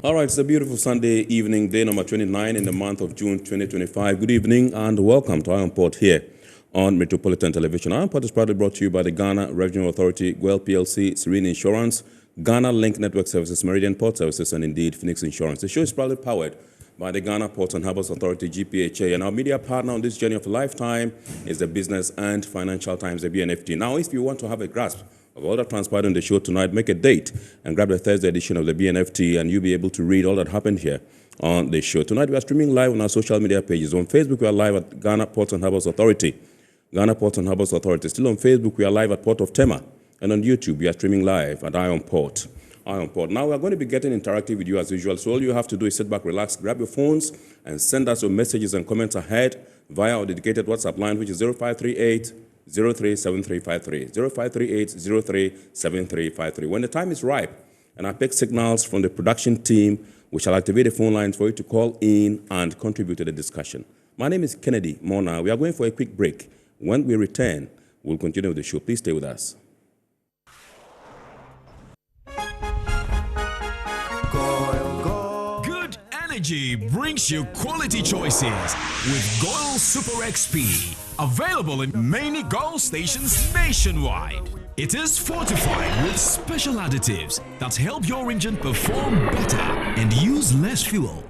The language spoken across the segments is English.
All right, it's a beautiful Sunday evening, day number 29 in the month of June 2025. Good evening and welcome to Iron Port here on Metropolitan Television. Iron Port is proudly brought to you by the Ghana Regional Authority, GWEL PLC, Serene Insurance, Ghana Link Network Services, Meridian Port Services, and indeed Phoenix Insurance. The show is proudly powered by the Ghana Ports and Harbours Authority-GPHA, and our media partner on this journey of a lifetime is the Business and Financial Times, the BNFT. Now, if you want to have a grasp of all that transpired on the show tonight, make a date and grab the Thursday edition of the BNFT, and you'll be able to read all that happened here on the show. Tonight, we are streaming live on our social media pages. On Facebook, we are live at Ghana Ports and Harbours Authority. Ghana Ports and Harbours Authority. Still on Facebook, we are live at Port of Tema. And on YouTube, we are streaming live at Iron Port. Iron Port. Now, we are going to be getting interactive with you as usual. So all you have to do is sit back, relax, grab your phones, and send us your messages and comments ahead via our dedicated WhatsApp line, which is 0538 037353, 0538 037353. When the time is ripe and I pick signals from the production team, we shall activate the phone lines for you to call in and contribute to the discussion. My name is Kennedy Mona. We are going for a quick break. When we return, we'll continue with the show. Please stay with us. Good energy brings you quality choices with Goil Super XP. Available in many Goil stations nationwide. It is fortified with special additives that help your engine perform better and use less fuel.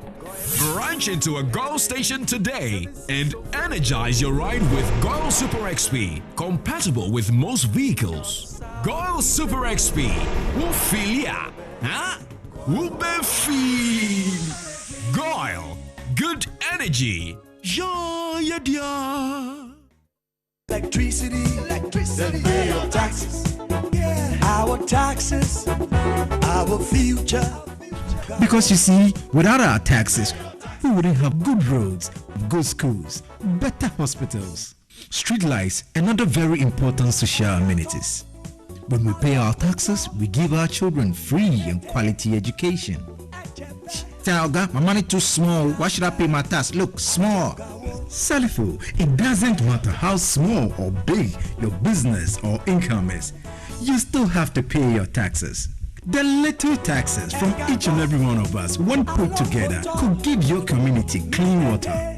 Branch into a Goil station today and energize your ride with Goil Super XP, compatible with most vehicles. Goil Super XP, Wufilia, huh? Wubefeel. Goil, good energy. Yeah, yeah. Electricity, then pay your taxes. Yeah. Our taxes, our future. Because you see, without our taxes, we wouldn't have good roads, good schools, better hospitals, street lights, and other very important social amenities. When we pay our taxes, we give our children free and quality education. Talga, my money too small. Why should I pay my tax? Look, small. Salifo, it doesn't matter how small or big your business or income is. You still have to pay your taxes. The little taxes from each and every one of us, when put together, could give your community clean water.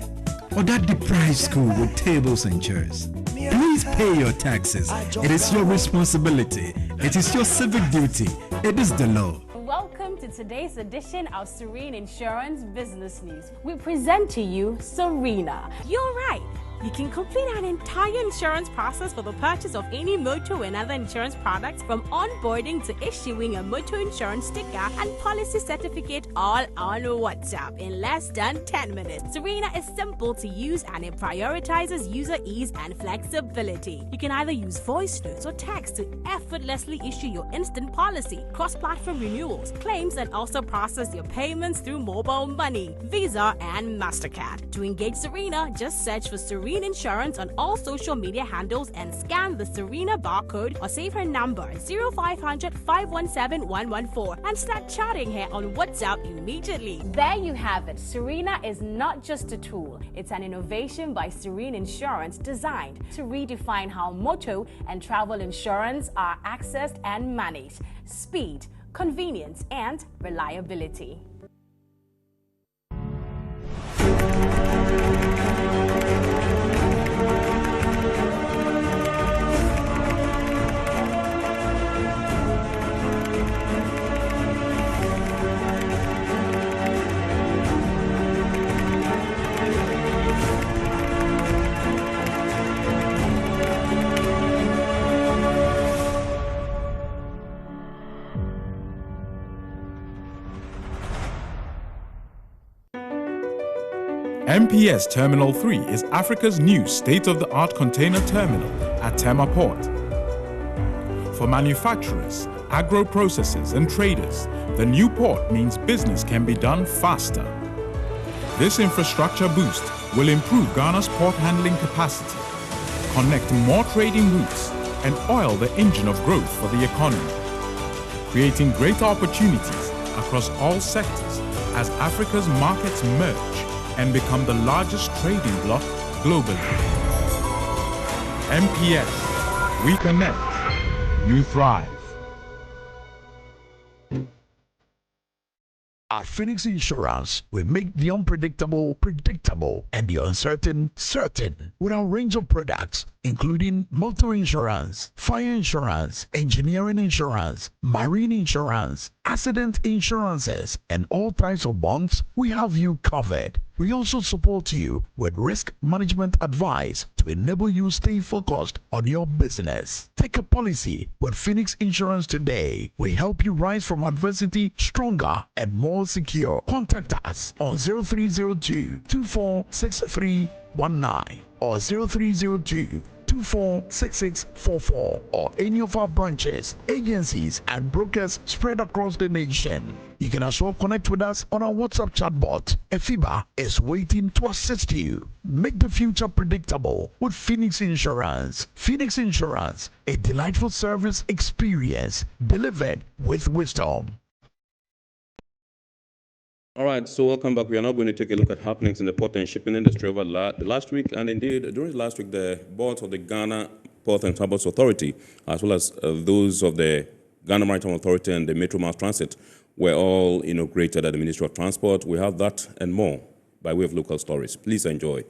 Or that deprived school with tables and chairs. Please pay your taxes. It is your responsibility. It is your civic duty. It is the law. Welcome to today's edition of Serene Insurance Business News. We present to you Serena. You're right. You can complete an entire insurance process for the purchase of any motor and other insurance products, from onboarding to issuing a motor insurance sticker and policy certificate, all on WhatsApp in less than 10 minutes. Serena is simple to use and it prioritizes user ease and flexibility. You can either use voice notes or text to effortlessly issue your instant policy, cross-platform renewals, claims, and also process your payments through mobile money, Visa, and MasterCard. To engage Serena, just search for Serena Insurance on all social media handles and scan the Serena barcode or save her number 0500 517 114 and start chatting her on WhatsApp immediately. There you have it. Serena is not just a tool, it's an innovation by Serene Insurance designed to redefine how motor and travel insurance are accessed and managed. Speed, convenience, and reliability. MPS Terminal 3 is Africa's new state-of-the-art container terminal at Tema Port. For manufacturers, agro-processors and traders, the new port means business can be done faster. This infrastructure boost will improve Ghana's port handling capacity, connect more trading routes, and oil the engine of growth for the economy, creating greater opportunities across all sectors as Africa's markets merge and become the largest trading bloc globally. MPS, we connect, you thrive. At Phoenix Insurance, we make the unpredictable predictable and the uncertain certain with our range of products, including motor insurance, fire insurance, engineering insurance, marine insurance, accident insurances, and all types of bonds. We have you covered. We also support you with risk management advice to enable you stay focused on your business. Take a policy with Phoenix Insurance today. We help you rise from adversity stronger and more secure. Contact us on 0302 246319 or 0302 246644 or any of our branches, agencies, and brokers spread across the nation. You can as well connect with us on our WhatsApp chatbot. Efiba is waiting to assist you. Make the future predictable with Phoenix Insurance. Phoenix Insurance, a delightful service experience delivered with wisdom. All right, so welcome back. We are now going to take a look at happenings in the port and shipping industry over the last week. And indeed, during last week, the boards of the Ghana Port and Harbours Authority, as well as those of the Ghana Maritime Authority and the Metro Mass Transit, were all inaugurated at the Ministry of Transport. We have that and more by way of local stories. Please enjoy.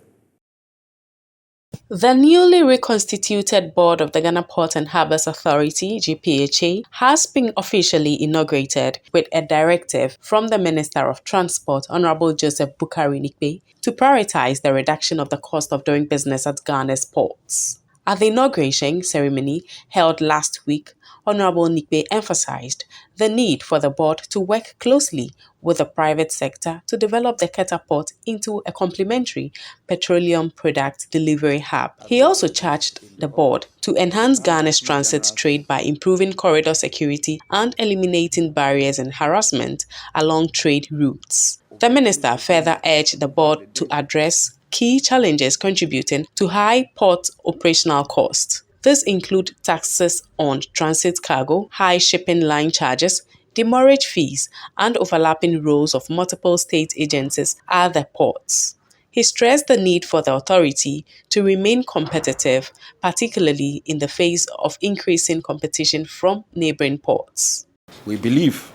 The newly reconstituted board of the Ghana Port and Harbours Authority-GPHA has been officially inaugurated with a directive from the Minister of Transport, Honorable Joseph Bukari Nikbe, to prioritize the reduction of the cost of doing business at Ghana's ports. At the inauguration ceremony held last week, Honorable Nikbe emphasized the need for the board to work closely with the private sector to develop the Keta port into a complementary petroleum product delivery hub. He also charged the board to enhance Ghana's transit trade by improving corridor security and eliminating barriers and harassment along trade routes. The minister further urged the board to address key challenges contributing to high port operational costs. This include taxes on transit cargo, high shipping line charges, demurrage fees, and overlapping roles of multiple state agencies at the ports. He stressed the need for the authority to remain competitive, particularly in the face of increasing competition from neighboring ports. We believe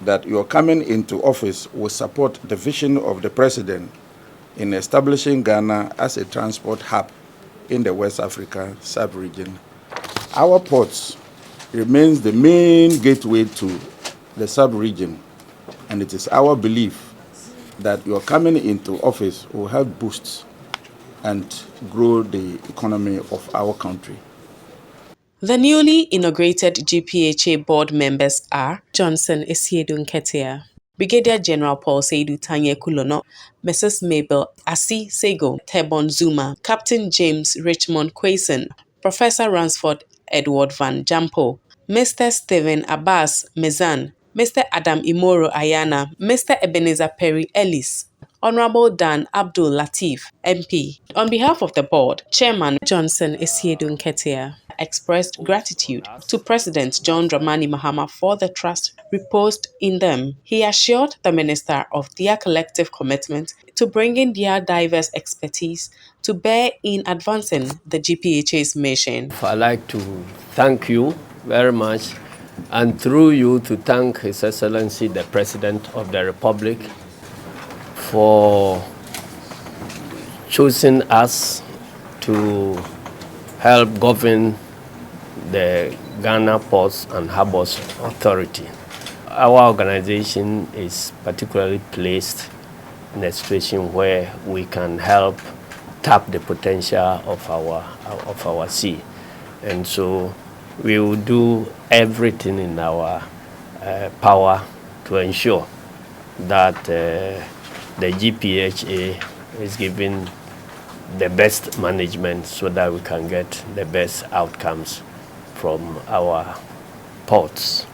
that your coming into office will support the vision of the President in establishing Ghana as a transport hub in the West Africa sub-region. Our ports remains the main gateway to the sub-region, and it is our belief that your coming into office will help boost and grow the economy of our country. The newly inaugurated GPHA board members are Johnson Esiedun Ketia, Brigadier General Paul Seidu Tanye Kulono, Mrs. Mabel Asi Sego Tebon Zuma, Captain James Richmond Quason, Professor Ransford Edward Van Jampo, Mr. Stephen Abbas Mezan, Mr. Adam Imoro Ayana, Mr. Ebenezer Perry Ellis, Honorable Dan Abdul Latif, MP. On behalf of the board, Chairman Johnson Esiedun Ketia expressed gratitude to President John Dramani Mahama for the trust reposed in them. He assured the minister of their collective commitment to bringing their diverse expertise to bear in advancing the GPHA's mission. I'd like to thank you very much, and through you to thank His Excellency the President of the Republic for choosing us to help govern the Ghana Ports and Harbours Authority. Our organization is particularly placed in a situation where we can help tap the potential of our sea, and so we will do everything in our power to ensure that the GPHA is given the best management so that we can get the best outcomes from our ports.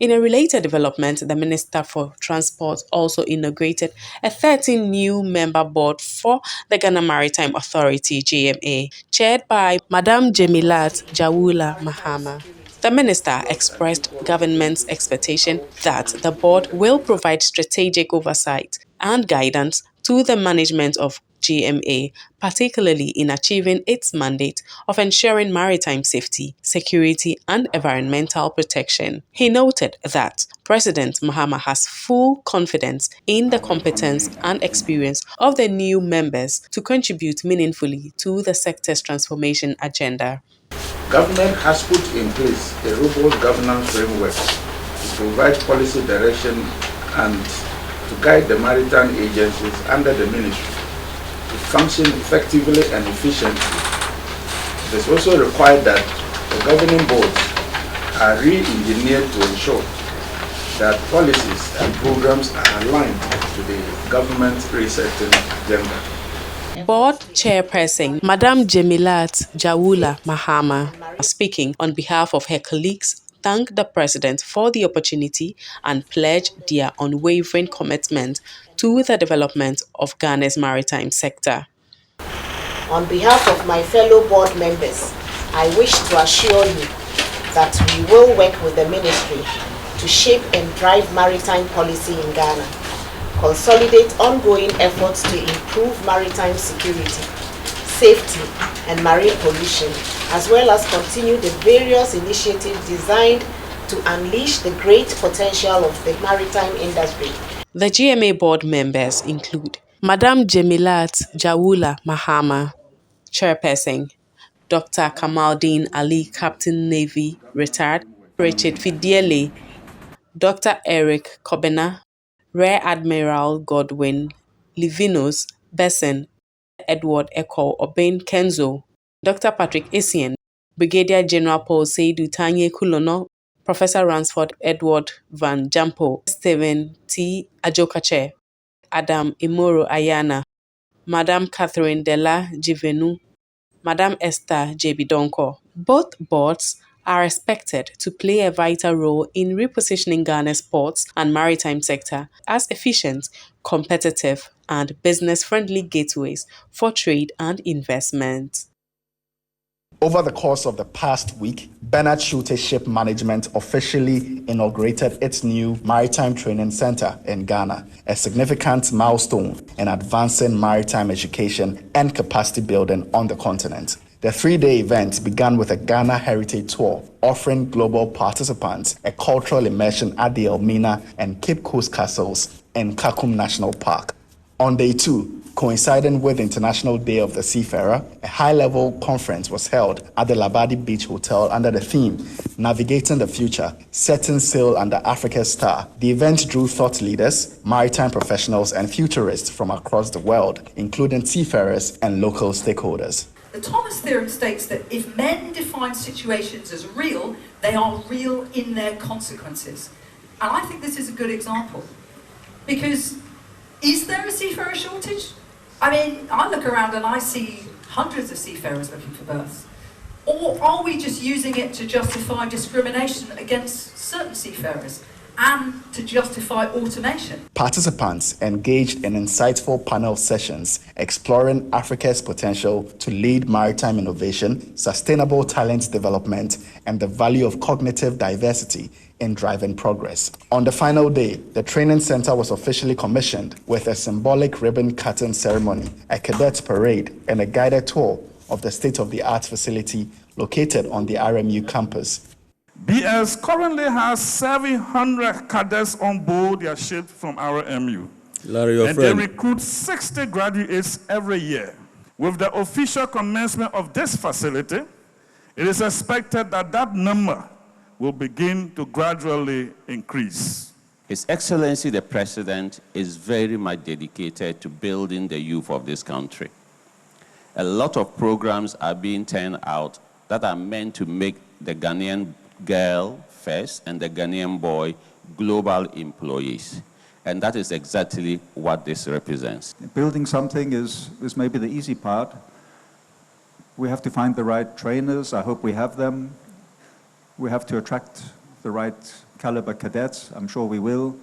In a related development, the Minister for Transport also inaugurated a 13-new member board for the Ghana Maritime Authority, GMA, chaired by Madam Jemilat Jawula Mahama. The minister expressed government's expectation that the board will provide strategic oversight and guidance to the management of GMA, particularly in achieving its mandate of ensuring maritime safety, security, and environmental protection. He noted that President Mahama has full confidence in the competence and experience of the new members to contribute meaningfully to the sector's transformation agenda. Government has put in place a robust governance framework to provide policy direction and to guide the maritime agencies under the ministry to function effectively and efficiently. It is also required that the governing boards are re-engineered to ensure that policies and programs are aligned to the government's resetting agenda. Board Chairperson Madam Jemilat Jawula Mahama, speaking on behalf of her colleagues, thanked the President for the opportunity and pledged their unwavering commitment to the development of Ghana's maritime sector. On behalf of my fellow board members, I wish to assure you that we will work with the Ministry to shape and drive maritime policy in Ghana, consolidate ongoing efforts to improve maritime security, safety, and marine pollution, as well as continue the various initiatives designed to unleash the great potential of the maritime industry. The GMA board members include Madam Jemilat Jawula Mahama, Chairperson, Dr. Kamaldeen Ali, Captain Navy, retired, Richard Fidiele, Dr. Eric Kobena, Rear Admiral Godwin Livinus Besson, Edward Eko Obain Kenzo, Dr. Patrick Essien, Brigadier General Paul Seydou Tanye Kulono, Professor Ransford Edward Van Jampo, Stephen T. Ajokache, Adam Imoro Ayana, Madam Catherine Della Givenu, Madam Esther J.B. Donko. Both boards are expected to play a vital role in repositioning Ghana's ports and maritime sector as efficient, competitive, and business-friendly gateways for trade and investment. Over the course of the past week, Bernard Schulte Ship Management officially inaugurated its new Maritime Training Center in Ghana, a significant milestone in advancing maritime education and capacity building on the continent. The three-day event began with a Ghana Heritage Tour, offering global participants a cultural immersion at the Elmina and Cape Coast Castles in Kakum National Park. On day 2, coinciding with International Day of the Seafarer, a high-level conference was held at the Labadi Beach Hotel under the theme, Navigating the Future, Setting Sail Under Africa's Star. The event drew thought leaders, maritime professionals, and futurists from across the world, including seafarers and local stakeholders. The Thomas theorem states that if men define situations as real, they are real in their consequences. And I think this is a good example. Because is there a seafarer shortage? I mean, I look around and I see hundreds of seafarers looking for berths. Or are we just using it to justify discrimination against certain seafarers and to justify automation? Participants engaged in insightful panel sessions exploring Africa's potential to lead maritime innovation, sustainable talent development, and the value of cognitive diversity in driving progress. On the final day, the training center was officially commissioned with a symbolic ribbon-cutting ceremony, a cadet parade, and a guided tour of the state-of-the-art facility located on the RMU campus. BS currently has 700 cadets on board their ship from our MU. Larry, your and friend. They recruit 60 graduates every year. With the official commencement of this facility, it is expected that that number will begin to gradually increase. His Excellency the President is very much dedicated to building the youth of this country. A lot of programs are being turned out that are meant to make the Ghanaian girl first and the Ghanaian boy global employees. And that is exactly what this represents. Building something is maybe the easy part. We have to find the right trainers. I hope we have them. We have to attract the right caliber cadets. I'm sure we will.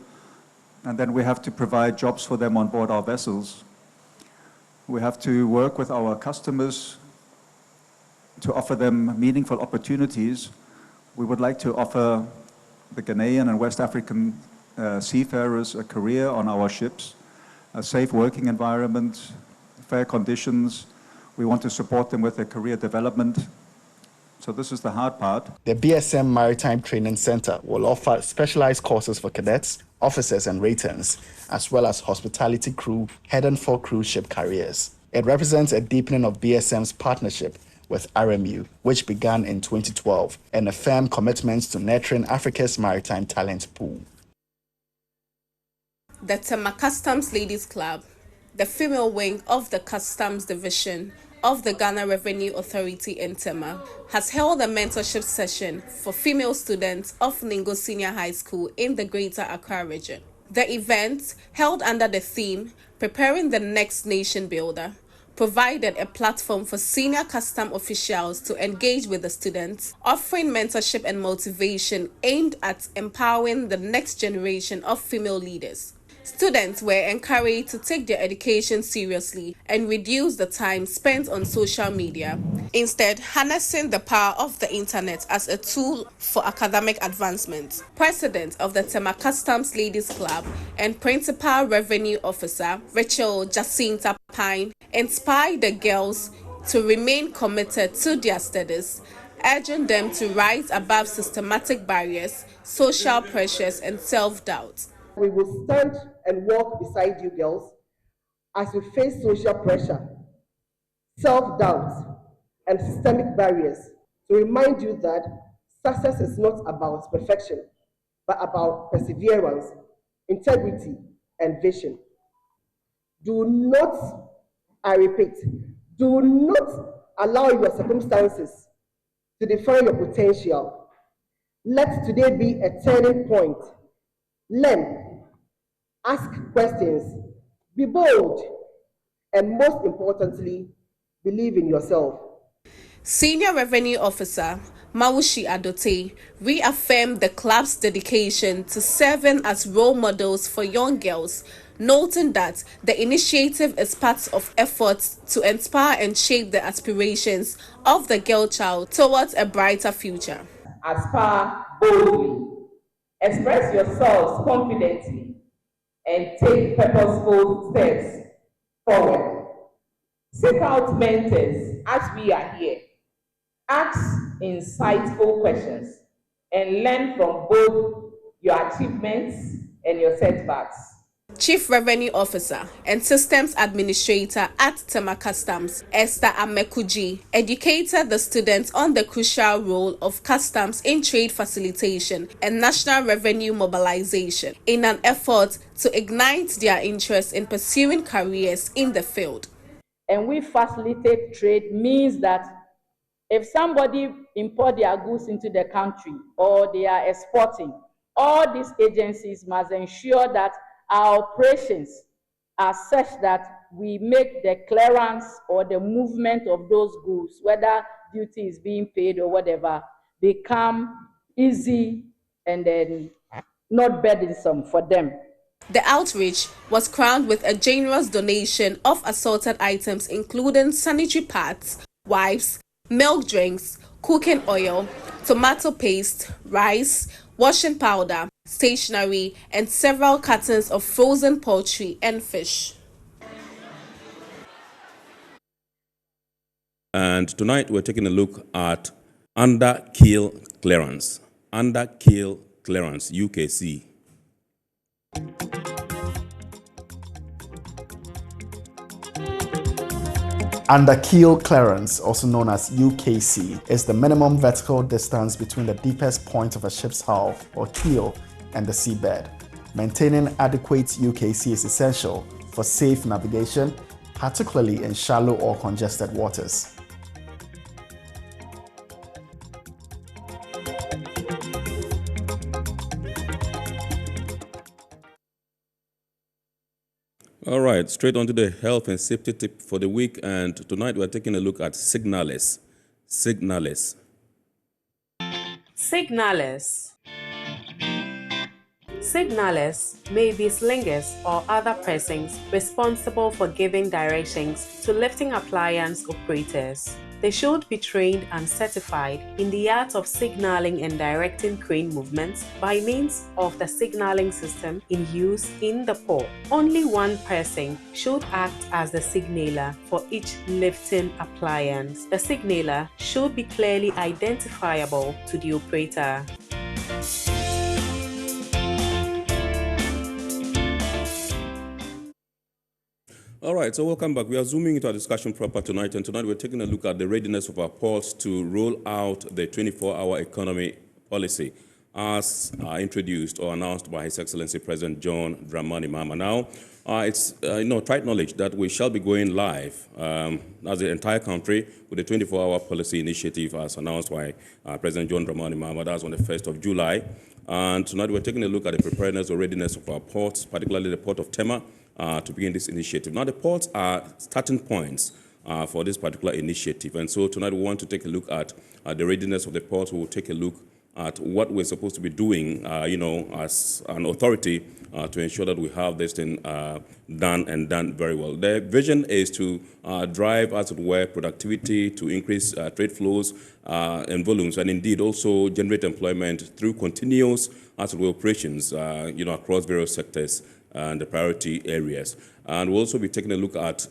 And then we have to provide jobs for them on board our vessels. We have to work with our customers to offer them meaningful opportunities. We would like to offer the Ghanaian and West African seafarers a career on our ships, a safe working environment, fair conditions. We want to support them with their career development. So this is the hard part. The BSM Maritime Training Center will offer specialized courses for cadets, officers, and ratings, as well as hospitality crew heading for cruise ship careers. It represents a deepening of BSM's partnership with RMU, which began in 2012, and a firm commitment to nurturing Africa's maritime talent pool. The Tema Customs Ladies Club, the female wing of the Customs Division of the Ghana Revenue Authority in Tema, has held a mentorship session for female students of Ningo Senior High School in the Greater Accra region. The event, held under the theme Preparing the Next Nation Builder, provided a platform for senior custom officials to engage with the students, offering mentorship and motivation aimed at empowering the next generation of female leaders. Students were encouraged to take their education seriously and reduce the time spent on social media, instead harnessing the power of the internet as a tool for academic advancement. President of the Tema Customs Ladies Club and Principal Revenue Officer Rachel Jacinta Pine inspired the girls to remain committed to their studies, urging them to rise above systematic barriers, social pressures, and self-doubt. We will stand and walk beside you girls as we face social pressure, self-doubt, and systemic barriers to remind you that success is not about perfection, but about perseverance, integrity, and vision. Do not, I repeat, do not allow your circumstances to define your potential. Let today be a turning point. Learn, ask questions, be bold, and most importantly, believe in yourself. Senior Revenue Officer Mawushi Adote reaffirmed the club's dedication to serving as role models for young girls, noting that the initiative is part of efforts to inspire and shape the aspirations of the girl child towards a brighter future. Aspire boldly, express yourselves confidently, and take purposeful steps forward. Seek out mentors as we are here. Ask insightful questions and learn from both your achievements and your setbacks. Chief Revenue Officer and Systems Administrator at Tema Customs, Esther Amekuji, educated the students on the crucial role of customs in trade facilitation and national revenue mobilization in an effort to ignite their interest in pursuing careers in the field. And we facilitate trade means that if somebody import their goods into the country or they are exporting, all these agencies must ensure that our operations are such that we make the clearance or the movement of those goods, whether duty is being paid or whatever, become easy and then not burdensome for them. The outreach was crowned with a generous donation of assorted items including sanitary pads, wipes, milk drinks, cooking oil, tomato paste, rice, washing powder, stationery, and several cartons of frozen poultry and fish. And tonight we're taking a look at under keel clearance. Under keel clearance, UKC. Under keel clearance, also known as UKC, is the minimum vertical distance between the deepest point of a ship's hull or keel and the seabed. Maintaining adequate UKC is essential for safe navigation, particularly in shallow or congested waters. All right, straight on to the health and safety tip for the week. And tonight we're taking a look at signalers. Signalers. Signalers. Signalers may be slingers or other persons responsible for giving directions to lifting appliance operators. They should be trained and certified in the art of signaling and directing crane movements by means of the signaling system in use in the port. Only one person should act as the signaler for each lifting appliance. The signaler should be clearly identifiable to the operator. All right, so welcome back. We are zooming into our discussion proper tonight, and tonight we're taking a look at the readiness of our ports to roll out the 24-hour economy policy as introduced or announced by His Excellency President John Dramani Mahama. Now, it's trite knowledge that we shall be going live as the entire country with the 24-hour policy initiative as announced by President John Dramani Mahama. That's on the 1st of July. And tonight we're taking a look at the preparedness or readiness of our ports, particularly the port of Tema, to begin this initiative. Now, the ports are starting points for this particular initiative. And so tonight we want to take a look at the readiness of the ports. We will take a look at what we're supposed to be doing, as an authority to ensure that we have this thing done and done very well. The vision is to drive, as it were, productivity, to increase trade flows and volumes, and indeed also generate employment through continuous, as it were, operations, across various sectors and the priority areas. And we'll also be taking a look at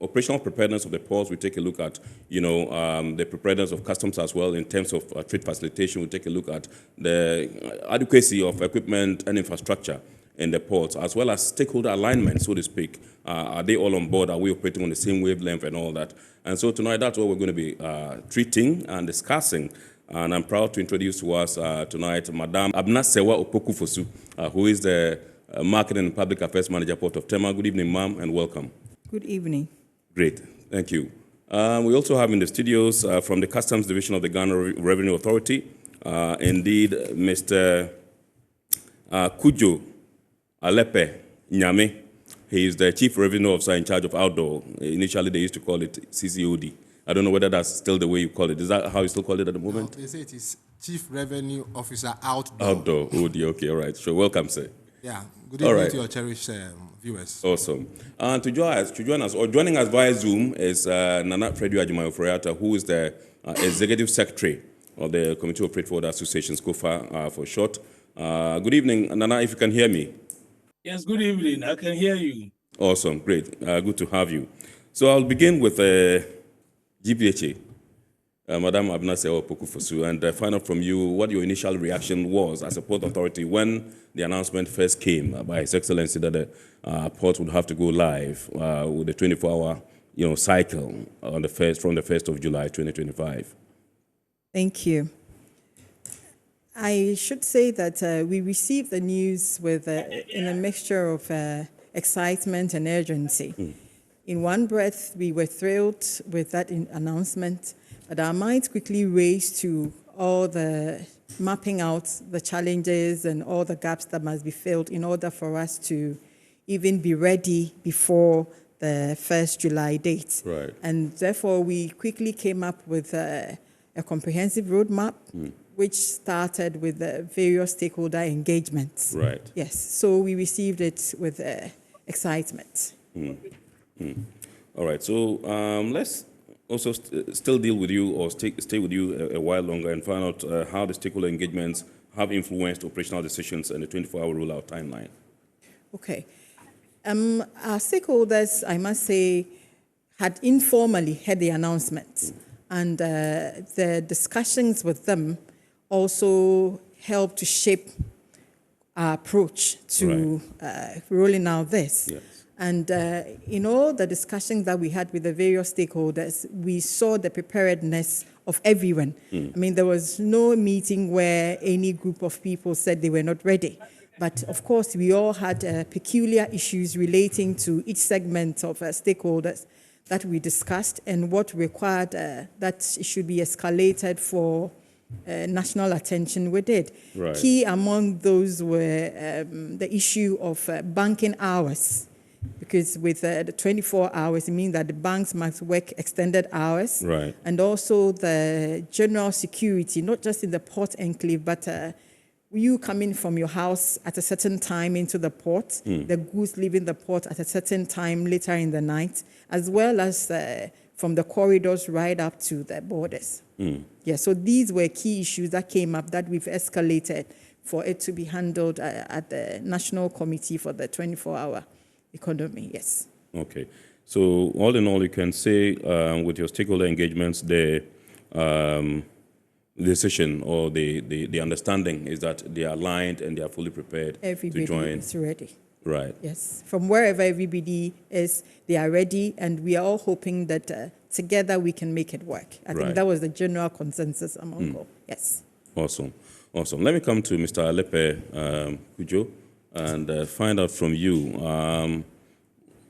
operational preparedness of the ports. We take a look at, the preparedness of customs as well in terms of trade facilitation. We take a look at the adequacy of equipment and infrastructure in the ports, as well as stakeholder alignment, so to speak. Are they all on board? Are we operating on the same wavelength and all that? And so tonight, that's what we're going to be treating and discussing. And I'm proud to introduce to us tonight Madam Abna Sewa Opoku-Fosu, who is the Marketing and Public Affairs Manager, Port of Tema. Good evening, ma'am, and welcome. Good evening. Great, thank you. We also have in the studios from the Customs Division of the Ghana Revenue Authority, indeed, Mr. Kujo Alepe Nyame. He is the Chief Revenue Officer in charge of outdoor. Initially, they used to call it CCOD. I don't know whether that's still the way you call it. Is that how you still call it at the moment? No, they say it is Chief Revenue Officer Outdoor. Outdoor, OD, okay, all right. Sure, welcome, sir. Yeah, good evening to your cherished viewers. Awesome. And to join us, or joining us via Zoom is Nana Fredu Ajimayo Furiata, who is the Executive Secretary of the Committee of Freight Forwarders Association, SCOFA for short. Good evening, Nana, if you can hear me. Yes, good evening. I can hear you. Awesome, great. Good to have you. So I'll begin with GPHA. Madam Abna Sewa Opoku-Fosu, and find out from you what your initial reaction was as a port authority when the announcement first came by His Excellency that the port would have to go live with the 24-hour cycle on from the 1st of July 2025. Thank you. I should say that we received the news with in a mixture of excitement and urgency. In one breath, we were thrilled with that announcement, but our minds quickly raced to all the mapping out the challenges and all the gaps that must be filled in order for us to even be ready before the 1st July date. Right. And therefore, we quickly came up with a comprehensive roadmap, which started with various stakeholder engagements. Right. Yes, so we received it with excitement. All right, so let's also still deal with you or stay with you a while longer and find out how the stakeholder engagements have influenced operational decisions and the 24-hour rollout timeline. Okay. Our stakeholders, I must say, had informally had the announcement, and the discussions with them also helped to shape our approach to rolling out this. Yes. And in all the discussions that we had with the various stakeholders, we saw the preparedness of everyone. I mean, there was no meeting where any group of people said they were not ready. But of course, we all had peculiar issues relating to each segment of stakeholders that we discussed and what required that it should be escalated for national attention. We did. Right. Key among those were the issue of banking hours. Because with the 24 hours, it means that the banks must work extended hours. Right. And also the general security, not just in the port enclave, but you coming from your house at a certain time into the port, the goods leaving the port at a certain time later in the night, as well as from the corridors right up to the borders. Yeah, so these were key issues that came up that we've escalated for it to be handled at the National Committee for the 24-hour economy, yes. Okay. So all in all, you can say with your stakeholder engagements, the decision or the understanding is that they are aligned and they are fully prepared Everybody to join. is ready. Right. Yes, from wherever everybody is, they are ready, and we are all hoping that together we can make it work. I think that was the general consensus among all. Yes. Awesome. Awesome. Let me come to Mr. Alepe Kujo and find out from you.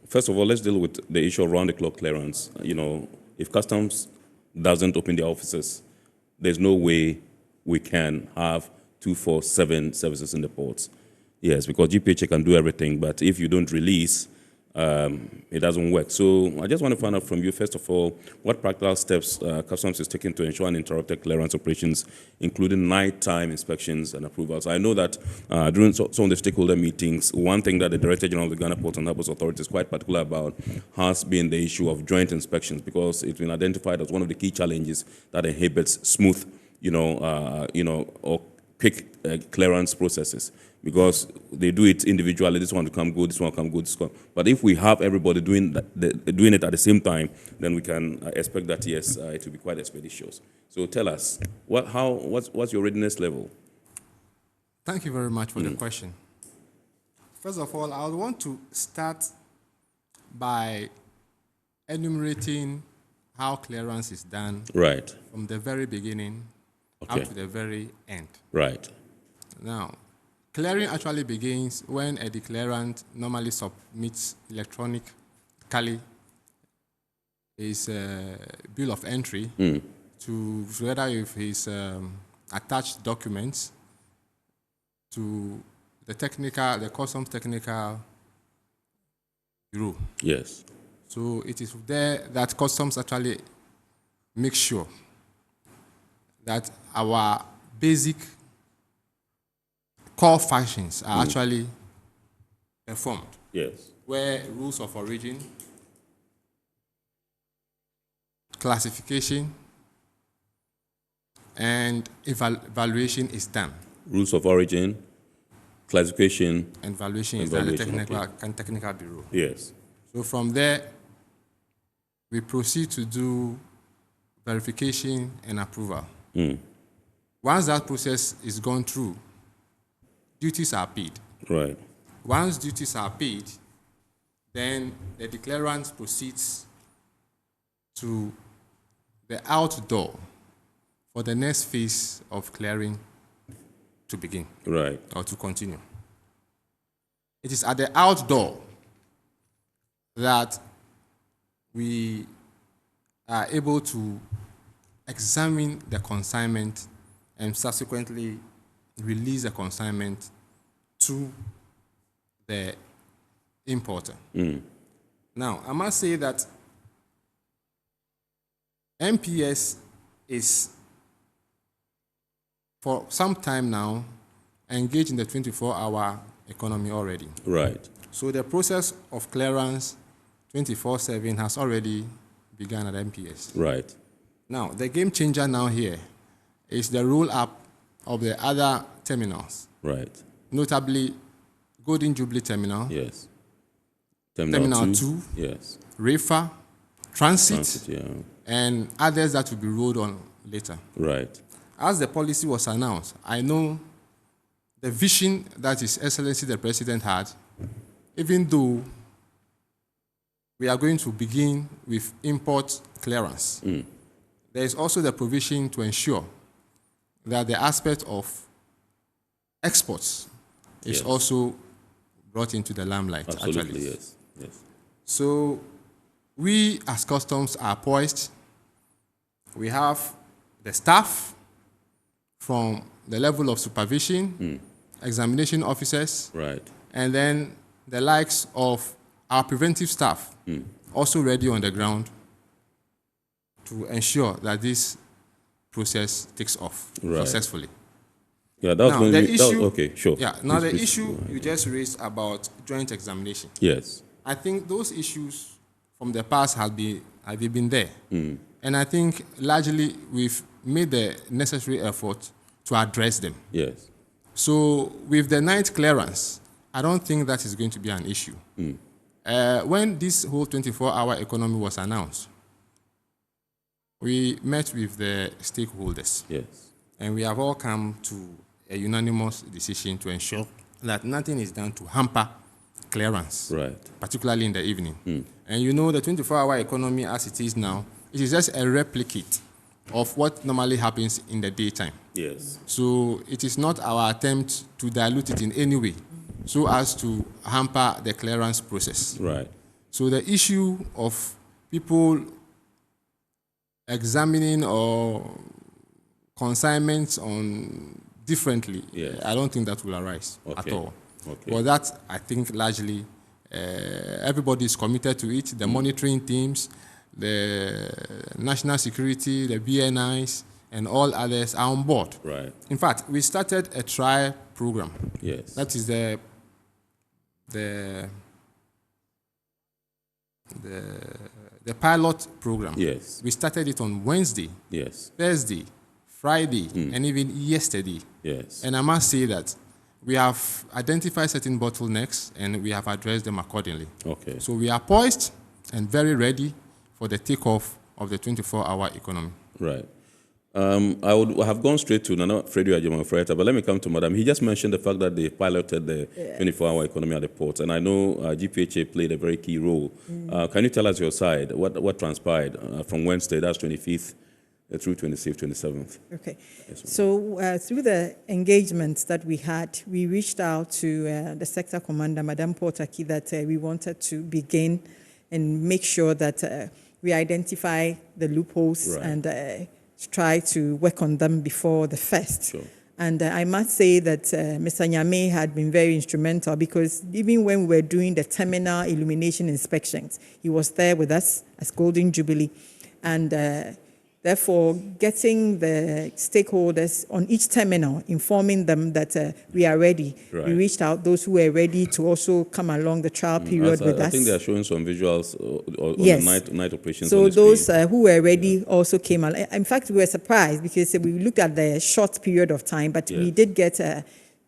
First of all, let's deal with the issue of round-the-clock clearance. You know, if customs doesn't open their offices, there's no way we can have 24/7 services in the ports. Yes, because GPHA can do everything, but if you don't release, it doesn't work. So I just want to find out from you, first of all, what practical steps Customs is taking to ensure uninterrupted clearance operations, including nighttime inspections and approvals. I know that during some of the stakeholder meetings, one thing that the Director General of the Ghana Ports and Harbours Authority is quite particular about has been the issue of joint inspections, because it's been identified as one of the key challenges that inhibits smooth, or quick clearance processes, because they do it individually. This one will come good, this one will come good, this one. But if we have everybody doing it at the same time, then we can expect that, yes, it will be quite expeditious. So tell us, what's your readiness level? Thank you very much for the question. First of all, I would want to start by enumerating how clearance is done from the very beginning up to the very end. Right. Now, clearing actually begins when a declarant normally submits electronically his bill of entry together with his attached documents to the customs technical bureau. Yes. So it is there that customs actually make sure that our basic core functions are actually performed. Yes. Where rules of origin, classification, and evaluation is done. Rules of origin, classification, and valuation is done at the technical bureau. Yes. So from there, we proceed to do verification and approval. Once that process is gone through, duties are paid. Right. Once duties are paid, then the declarant proceeds to the outdoor for the next phase of clearing to begin. Right. Or to continue. It is at the outdoor that we are able to examine the consignment and subsequently release the consignment to the importer. Now, I must say that MPS is, for some time now, engaged in the 24-hour economy already. Right. So the process of clearance 24/7 has already begun at MPS. Right. Now, the game changer now here is the roll-up of the other terminals. Right. Notably, Golden Jubilee Terminal. Yes. Terminal 2. Yes. REFA, Transit, and others that will be rolled on later. Right. As the policy was announced, I know the vision that His Excellency the President had, even though we are going to begin with import clearance. There is also the provision to ensure that the aspect of exports is also brought into the limelight. Absolutely, actually. yes. Yes. So we as customs are poised. We have the staff from the level of supervision, examination officers, right, and then the likes of our preventive staff also ready on the ground to ensure that this process takes off successfully. Yeah, that's now, the issue, okay, sure. Yeah, now please, the issue you just raised about joint examination. Yes. I think those issues from the past have been Have you been there? And I think largely we've made the necessary effort to address them. Yes. So with the night clearance, I don't think that is going to be an issue. When this whole 24-hour economy was announced, we met with the stakeholders. Yes. And we have all come to a unanimous decision to ensure that nothing is done to hamper clearance, right, particularly in the evening. And you know, the 24-hour economy as it is now, it is just a replicate of what normally happens in the daytime. Yes. So it is not our attempt to dilute it in any way so as to hamper the clearance process. Right. So the issue of people examining or consignments on differently, I don't think that will arise at all. But that, I think, largely everybody is committed to it. The monitoring teams, the national security, the BNIs, and all others are on board. Right. In fact, we started a trial program. Yes. That is the pilot program. Yes. We started it on Wednesday, yes, Thursday, Friday, and even yesterday. Yes. And I must say that we have identified certain bottlenecks and we have addressed them accordingly. Okay. So we are poised and very ready for the takeoff of the 24-hour economy. Right. I would have gone straight to Nana Freddie Ajimafreta, but let me come to Madam. He just mentioned the fact that they piloted the 24-hour economy at the ports, and I know GPHA played a very key role. Can you tell us your side? What transpired from Wednesday, that's 25th, through 26th, 27th? Okay. So through the engagements that we had, we reached out to the sector commander, Madam Portaki, that we wanted to begin and make sure that we identify the loopholes and try to work on them before the first. Sure. And I must say that Mr. Nyame had been very instrumental, because even when we were doing the terminal illumination inspections, he was there with us as Golden Jubilee. And therefore, getting the stakeholders on each terminal, informing them that we are ready. Right. We reached out those who were ready to also come along the trial period with us. I think they are showing some visuals on Yes. the night operations. So on the those screen. who were ready also came along. In fact, we were surprised because we looked at the short period of time, but we did get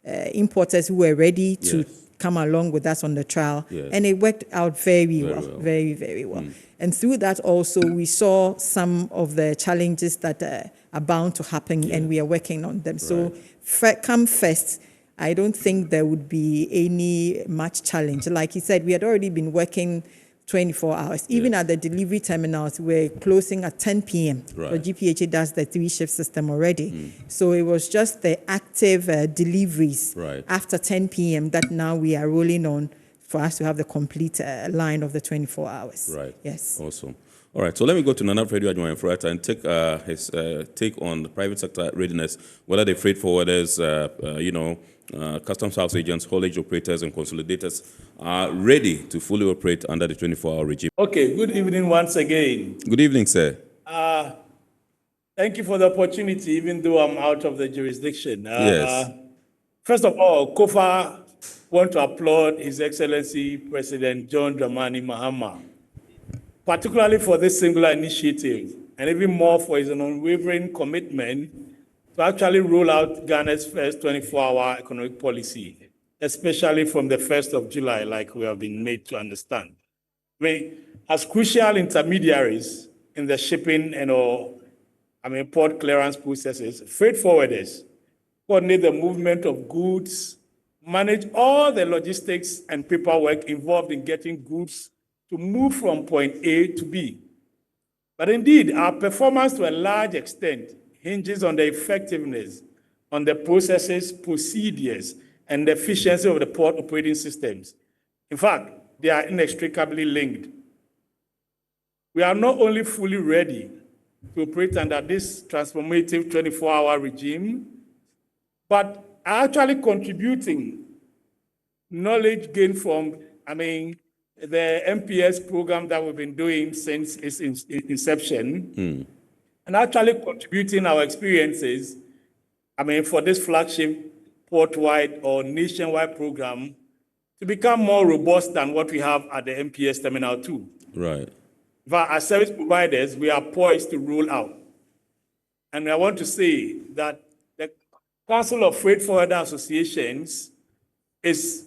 importers who were ready to come along with us on the trial. Yes. And it worked out very well, very, very well. And through that also, we saw some of the challenges that are bound to happen, and we are working on them. So come first, I don't think there would be any much challenge. Like he said, we had already been working 24 hours. Even at the delivery terminals, we're closing at 10 p.m. Right. So GPHA does the 3-shift system already. So it was just the active deliveries after 10 p.m. that now we are rolling on for us to have the complete line of the 24 hours. Right. Yes. Awesome. All right, so let me go to Nana Freddie Ajimafreta and take his take on the private sector readiness, whether the freight forwarders, customs house agents, haulage operators, and consolidators are ready to fully operate under the 24-hour regime. Okay, good evening once again. Good evening, sir. Thank you for the opportunity, even though I'm out of the jurisdiction. Yes. First of all, KOFA want to applaud His Excellency President John Dramani Mahama, particularly for this singular initiative, and even more for his unwavering commitment to actually roll out Ghana's first 24-hour economic policy, especially from the 1st of July, like we have been made to understand. As crucial intermediaries in the shipping and port clearance processes, freight forwarders coordinate the movement of goods, manage all the logistics and paperwork involved in getting goods to move from point A to B. But indeed, our performance to a large extent hinges on the effectiveness on the processes, procedures, and the efficiency of the port operating systems. In fact, they are inextricably linked. We are not only fully ready to operate under this transformative 24-hour regime, but are actually contributing knowledge gained from, the MPS program that we've been doing since its inception, and actually contributing our experiences, for this flagship port-wide or nationwide program to become more robust than what we have at the MPS Terminal 2. Right. But as service providers, we are poised to roll out. And I want to say that the Council of Freight Forwarder Associations is,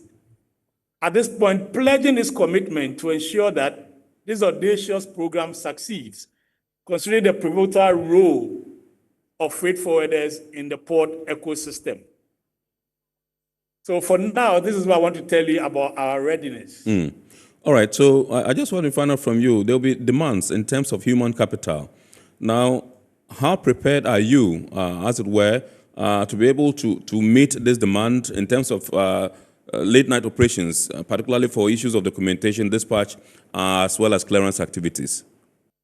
at this point, pledging its commitment to ensure that this audacious program succeeds, considering the pivotal role of freight forwarders in the port ecosystem. So for now, this is what I want to tell you about our readiness. All right, so I just want to find out from you, there'll be demands in terms of human capital. Now, how prepared are you, as it were, to be able to meet this demand in terms of late night operations, particularly for issues of documentation, dispatch, as well as clearance activities?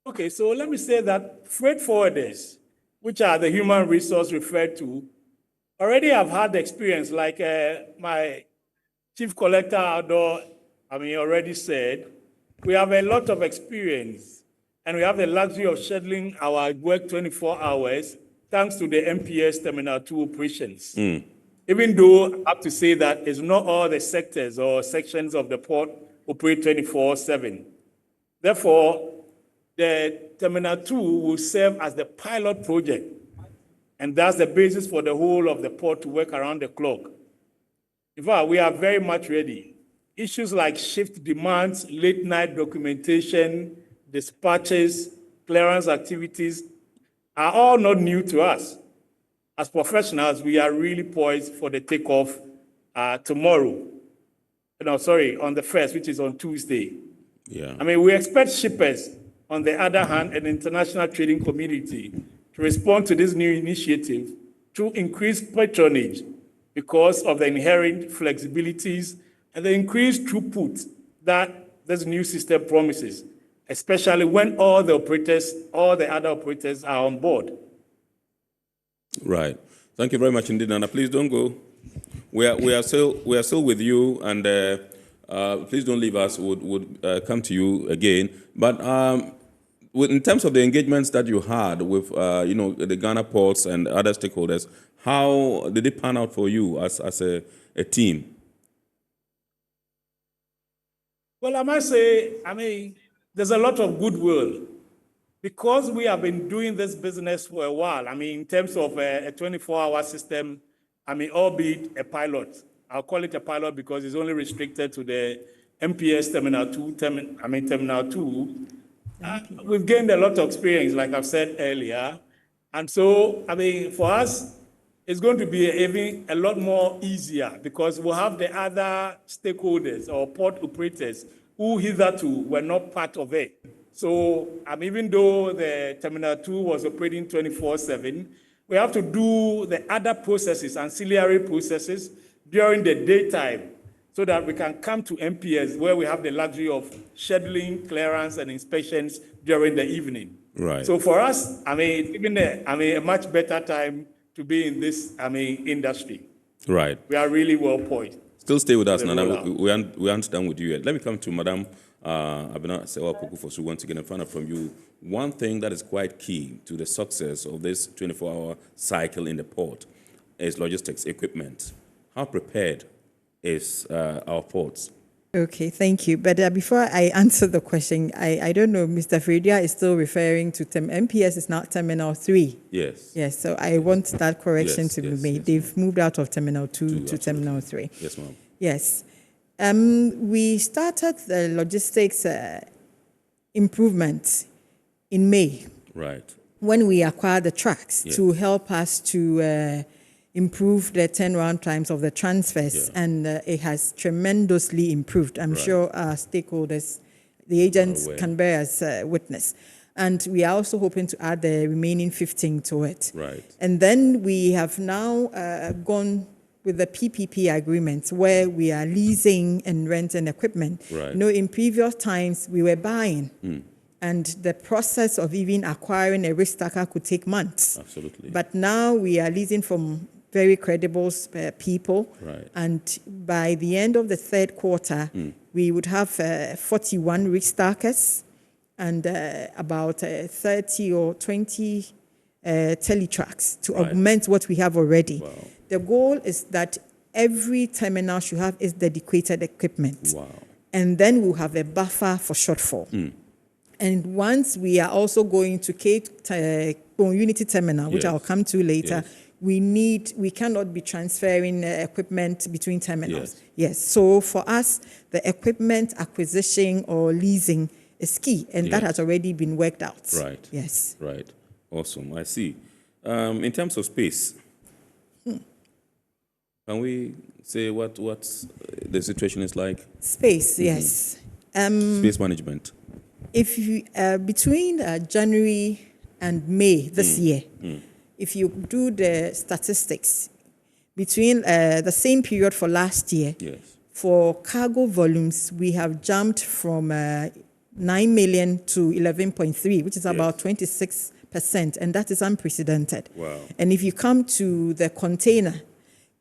Okay, so let me say that freight forwarders, which are the human resource referred to, already have had the experience, like my chief collector outdoor, already said, we have a lot of experience and we have the luxury of scheduling our work 24 hours thanks to the MPS Terminal 2 operations. Even though I have to say that it's not all the sectors or sections of the port operate 24/7. Therefore, the Terminal 2 will serve as the pilot project, and that's the basis for the whole of the port to work around the clock. In fact, we are very much ready. Issues like shift demands, late night documentation, dispatches, clearance activities are all not new to us. As professionals, we are really poised for the takeoff tomorrow. On the 1st, which is on Tuesday. Yeah. We expect shippers, on the other hand, and the international trading community to respond to this new initiative through increased patronage because of the inherent flexibilities and the increased throughput that this new system promises, especially when all the other operators are on board. Right. Thank you very much indeed, Nana. Please don't go. We are still with you, and please don't leave us. We'll come to you again. But in terms of the engagements that you had with the Ghana ports and other stakeholders, how did it pan out for you as a team? Well, I must say, there's a lot of goodwill. Because we have been doing this business for a while, in terms of a 24-hour system, albeit a pilot. I'll call it a pilot because it's only restricted to the MPS Terminal 2, Terminal 2. We've gained a lot of experience, like I've said earlier. And so, for us, it's going to be even a lot more easier because we'll have the other stakeholders or port operators who hitherto were not part of it. So even though the Terminal 2 was operating 24/7, we have to do the other processes, ancillary processes, during the daytime so that we can come to MPS where we have the luxury of scheduling, clearance, and inspections during the evening. Right. So for us, it's even a much better time to be in this industry. Right. We are really well poised. Still stay with us, Nana. We aren't done with you yet. Let me come to Madam Abena Sewa Pokufosu once again and find out from you one thing that is quite key to the success of this 24-hour cycle in the port is logistics, equipment. How prepared is our ports? Okay, thank you. But before I answer the question, I don't know, Mr. Fredia is still referring to MPS is not Terminal 3. Yes. Yes, so I want that correction to be made. Yes, they've moved out of Terminal 2 to Terminal 3. Yes, ma'am. Yes. We started the logistics improvement in May. Right. When we acquired the trucks to Yes. help us to improve the turnaround times of the transfers, and it has tremendously improved. I'm sure our stakeholders, the agents, can bear as witness. And we are also hoping to add the remaining 15 to it. Right. And then we have now gone with the PPP agreement where we are leasing and renting equipment. Right. In previous times we were buying. And the process of even acquiring a risk stacker could take months. Absolutely. But now we are leasing from very credible people. Right. And by the end of the third quarter, we would have 41 risk stackers and about 30 or 20 teletracks to augment what we have already. Wow. The goal is that every terminal should have its dedicated equipment. Wow. And then we'll have a buffer for shortfall. And once we are also going to Unity Terminal, which I'll come to later, we cannot be transferring equipment between terminals. Yes. So for us, the equipment acquisition or leasing is key, and that has already been worked out. Right. Yes. Right. Awesome. I see. In terms of space, can we say what the situation is like? Space, yes. Space management. If you between January and May this year, if you do the statistics between the same period for last year, for cargo volumes, we have jumped from 9 million to 11.3, which is about 26%, and that is unprecedented. Wow. And if you come to the container,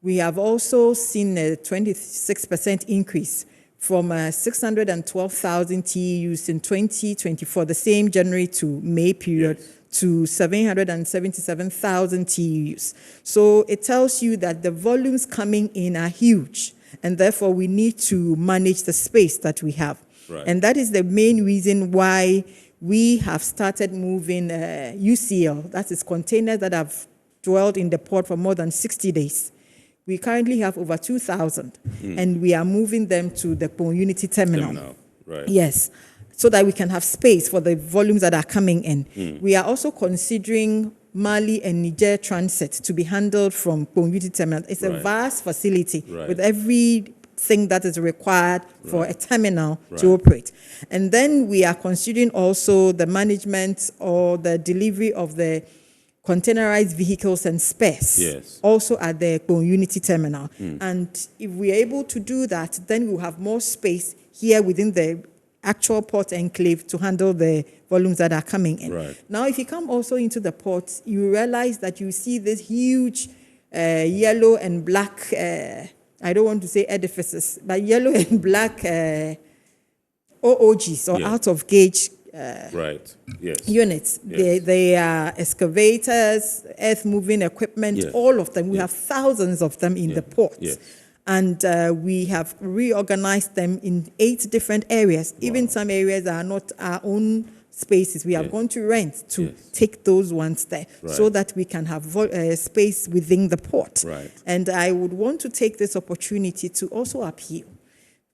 we have also seen a 26% increase from 612,000 TEUs in 2024, the same January to May period, to 777,000 TEUs. So it tells you that the volumes coming in are huge, and therefore we need to manage the space that we have. Right. And that is the main reason why we have started moving UCL, that is containers that have dwelled in the port for more than 60 days. We currently have over 2,000, and we are moving them to the Unity Terminal. Right. Yes, so that we can have space for the volumes that are coming in. We are also considering Mali and Niger transit to be handled from Unity Terminal. It's a vast facility with everything that is required for a terminal to operate. And then we are considering also the management or the delivery of the containerized vehicles and spares, also at the Unity Terminal. And if we are able to do that, then we'll have more space here within the actual port enclave to handle the volumes that are coming in. Right. Now, if you come also into the port, you realize that you see this huge yellow and black, I don't want to say edifices, but yellow and black OOGs, or out of gauge units. They are excavators, earth moving equipment, all of them. We have thousands of them in the port. And we have reorganized them in 8 different areas. Even some areas are not our own spaces. We are going to rent to take those ones there so that we can have space within the port. And I would want to take this opportunity to also appeal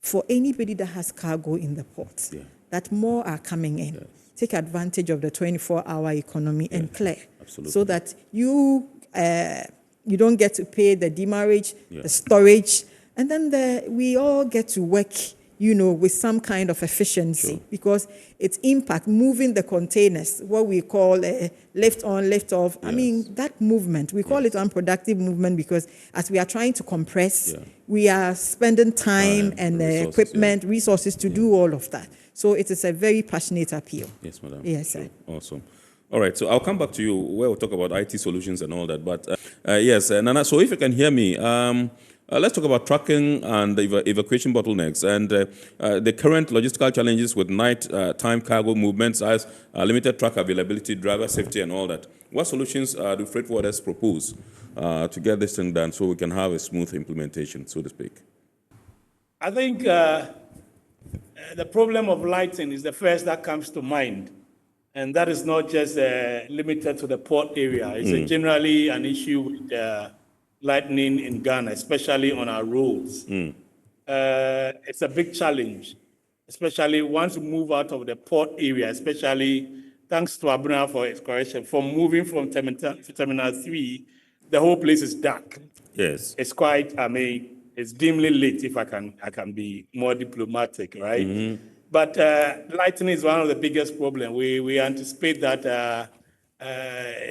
for anybody that has cargo in the port, that more are coming in. Take advantage of the 24-hour economy and clear, so that you don't get to pay the demurrage, the storage, and then we all get to work, with some kind of efficiency, because it's impact moving the containers, what we call lift on, lift off. I mean, that movement, we call it unproductive movement, because as we are trying to compress, we are spending time and equipment, resources to do all of that. So it is a very passionate appeal. Yes, madam. Yes, sir. Awesome. All right, so I'll come back to you where we'll talk about IT solutions and all that. But yes, Nana, so if you can hear me, let's talk about trucking and evacuation bottlenecks and the current logistical challenges with night-time cargo movements as limited truck availability, driver safety, and all that. What solutions do freight forwarders propose to get this thing done so we can have a smooth implementation, so to speak? I think the problem of lighting is the first that comes to mind. And that is not just limited to the port area. It's generally an issue with lightning in Ghana, especially on our roads. It's a big challenge, especially once you move out of the port area, especially thanks to Abuna for its correction. From moving from Terminal 3, the whole place is dark. Yes. It's quite, it's dimly lit, if I can be more diplomatic, right? But lighting is one of the biggest problems. We anticipate that the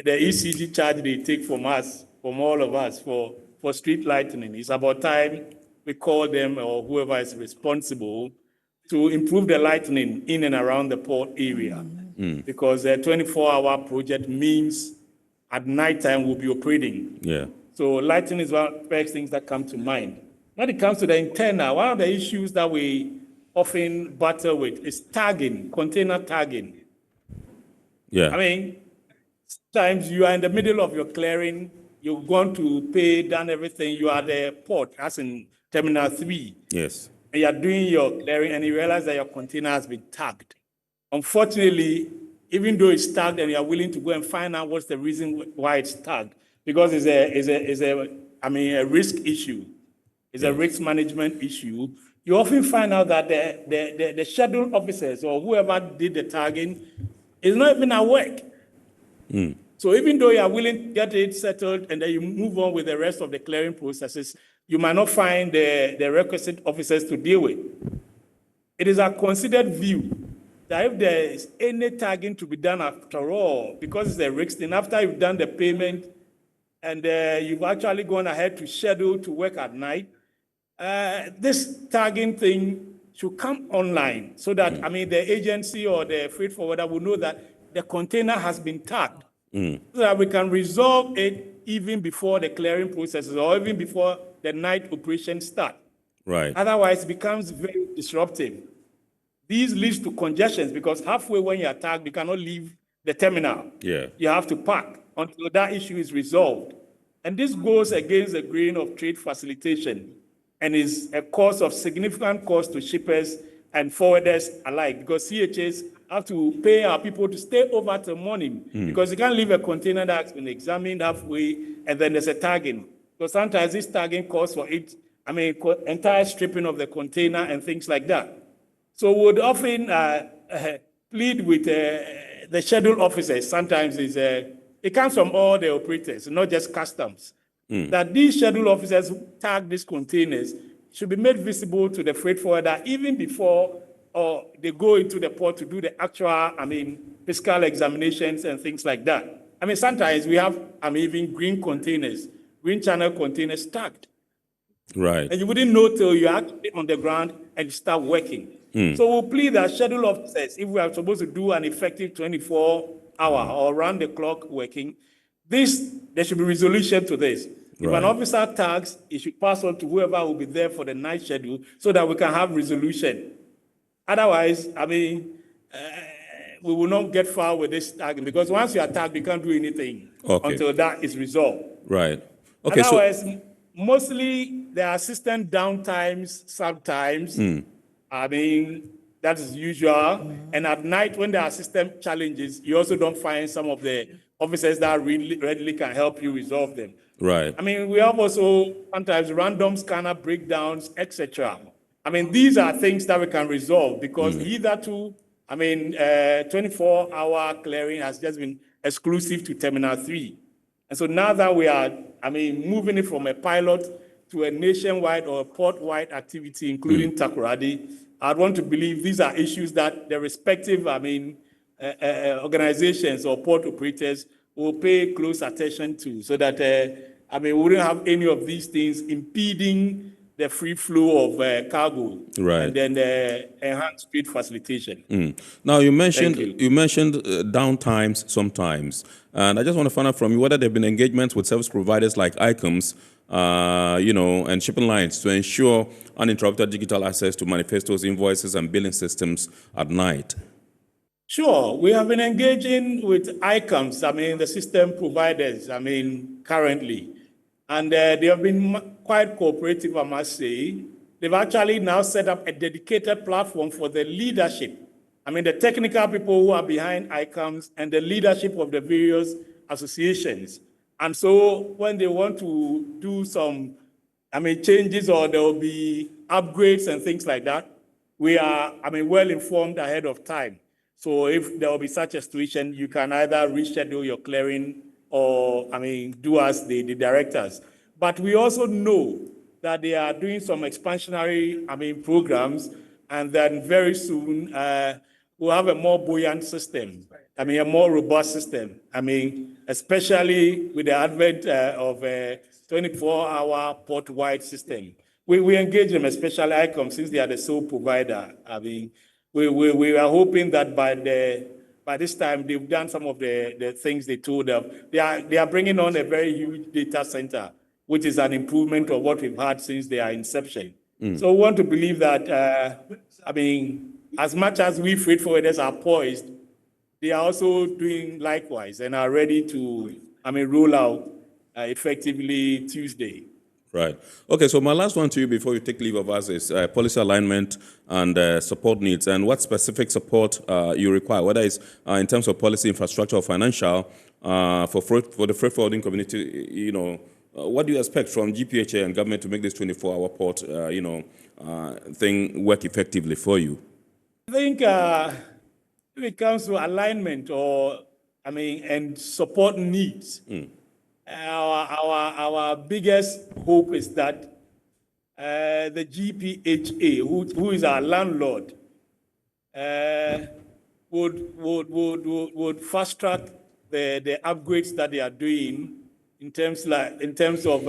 ECG charge they take from us, from all of us, for street lighting, it's about time we call them or whoever is responsible to improve the lighting in and around the port area. Because a 24-hour project means at nighttime we'll be operating. So lighting is one of the first things that come to mind. When it comes to the internal, one of the issues that we often battle with is tagging, container tagging. Sometimes you are in the middle of your clearing, you're going to pay, done everything, you are at the port, as in Terminal 3. Yes. And you're doing your clearing and you realize that your container has been tagged. Unfortunately, even though it's tagged and you are willing to go and find out what's the reason why it's tagged, because it's a risk issue. It's a risk management issue. You often find out that the scheduled officers or whoever did the tagging is not even at work. So even though you are willing to get it settled and then you move on with the rest of the clearing processes, you might not find the requisite officers to deal with. It is a considered view that if there is any tagging to be done after all, because it's a risk thing, after you've done the payment and you've actually gone ahead to schedule to work at night, this tagging thing should come online so that, the agency or the freight forwarder will know that the container has been tagged so that we can resolve it even before the clearing processes or even before the night operations start. Right. Otherwise, it becomes very disruptive. These leads to congestions because halfway when you are tagged, you cannot leave the terminal. Yeah. You have to park until that issue is resolved. And this goes against the grain of trade facilitation and is a cause of significant cost to shippers and forwarders alike because CHAs have to pay our people to stay over till morning because you can't leave a container that's been examined halfway and then there's a tagging. Because sometimes this tagging calls for it, entire stripping of the container and things like that. So we would often plead with the scheduled officers. Sometimes it comes from all the operators, not just customs, that these scheduled officers who tag these containers should be made visible to the freight forwarder even before they go into the port to do the actual, fiscal examinations and things like that. Sometimes we have, even green channel containers tagged. Right. And you wouldn't know till you're actually on the ground and you start working. So we'll plead that scheduled officers, if we are supposed to do an effective 24-hour or round-the-clock working, there should be resolution to this. If an officer tags, it should pass on to whoever will be there for the night schedule so that we can have resolution. Otherwise, we will not get far with this tagging because once you are tagged, you can't do anything until that is resolved. Right. Okay. Otherwise, mostly there are system downtimes sometimes. That is usual. And at night, when there are system challenges, you also don't find some of the officers that readily can help you resolve them. Right. We have also sometimes random scanner breakdowns, etc. These are things that we can resolve because either 24-hour clearing has just been exclusive to Terminal 3. And so now that we are, moving it from a pilot to a nationwide or a port-wide activity, including Takoradi, I'd want to believe these are issues that the respective, organizations or port operators will pay close attention to so that, we wouldn't have any of these things impeding the free flow of cargo and then enhanced trade facilitation. Now, you mentioned downtimes sometimes, and I just want to find out from you whether there have been engagements with service providers like ICOMS, and shipping lines to ensure uninterrupted digital access to manifestos, invoices, and billing systems at night. Sure, we have been engaging with ICOMS, the system providers, currently. And they have been quite cooperative, I must say. They've actually now set up a dedicated platform for the leadership. The technical people who are behind ICOMS and the leadership of the various associations. And so when they want to do some, changes or there will be upgrades and things like that, we are, well informed ahead of time. So if there will be such a situation, you can either reschedule your clearing or, do as the directors. But we also know that they are doing some expansionary, programs, and then very soon we'll have a more buoyant system, a more robust system. Especially with the advent of a 24-hour port-wide system. We engage them, especially ICOM, since they are the sole provider. We are hoping that by this time they've done some of the things they told them. They are bringing on a very huge data center, which is an improvement of what we've had since their inception. So we want to believe that, as much as we freight forwarders are poised, they are also doing likewise and are ready to, roll out effectively Tuesday. Right. Okay, so my last one to you before you take leave of us is policy alignment and support needs, and what specific support you require, whether it's in terms of policy, infrastructure, or financial, for the freight forwarding community. What do you expect from GPHA and government to make this 24-hour port, thing work effectively for you? I think if it comes to alignment and support needs, our biggest hope is that the GPHA, who is our landlord, would fast track the upgrades that they are doing in terms of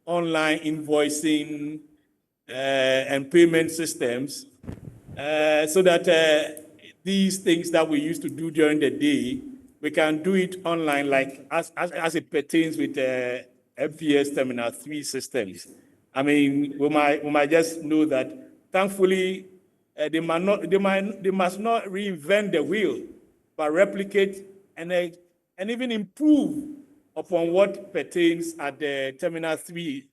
online invoicing and payment systems, so that these things that we used to do during the day, we can do it online, like as it pertains with MPS Terminal 3 systems. I mean, we might just know that, thankfully, they must not reinvent the wheel, but replicate and even improve upon what pertains at the Terminal 3.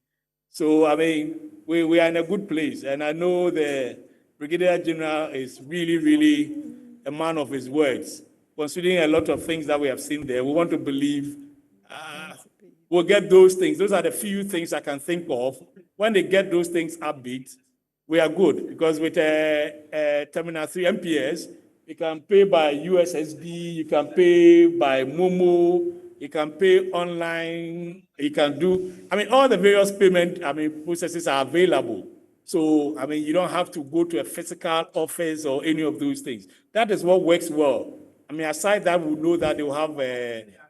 So, I mean, we are in a good place, and I know the Brigadier General is really, really a man of his words. Considering a lot of things that we have seen there, we want to believe we'll get those things. Those are the few things I can think of. When they get those things upbeat, we are good, because with Terminal 3 MPS, you can pay by USSD, you can pay by Momo, you can pay online, you can do, all the various payment, processes are available. So, you don't have to go to a physical office or any of those things. That is what works well. Aside that, we know that they will have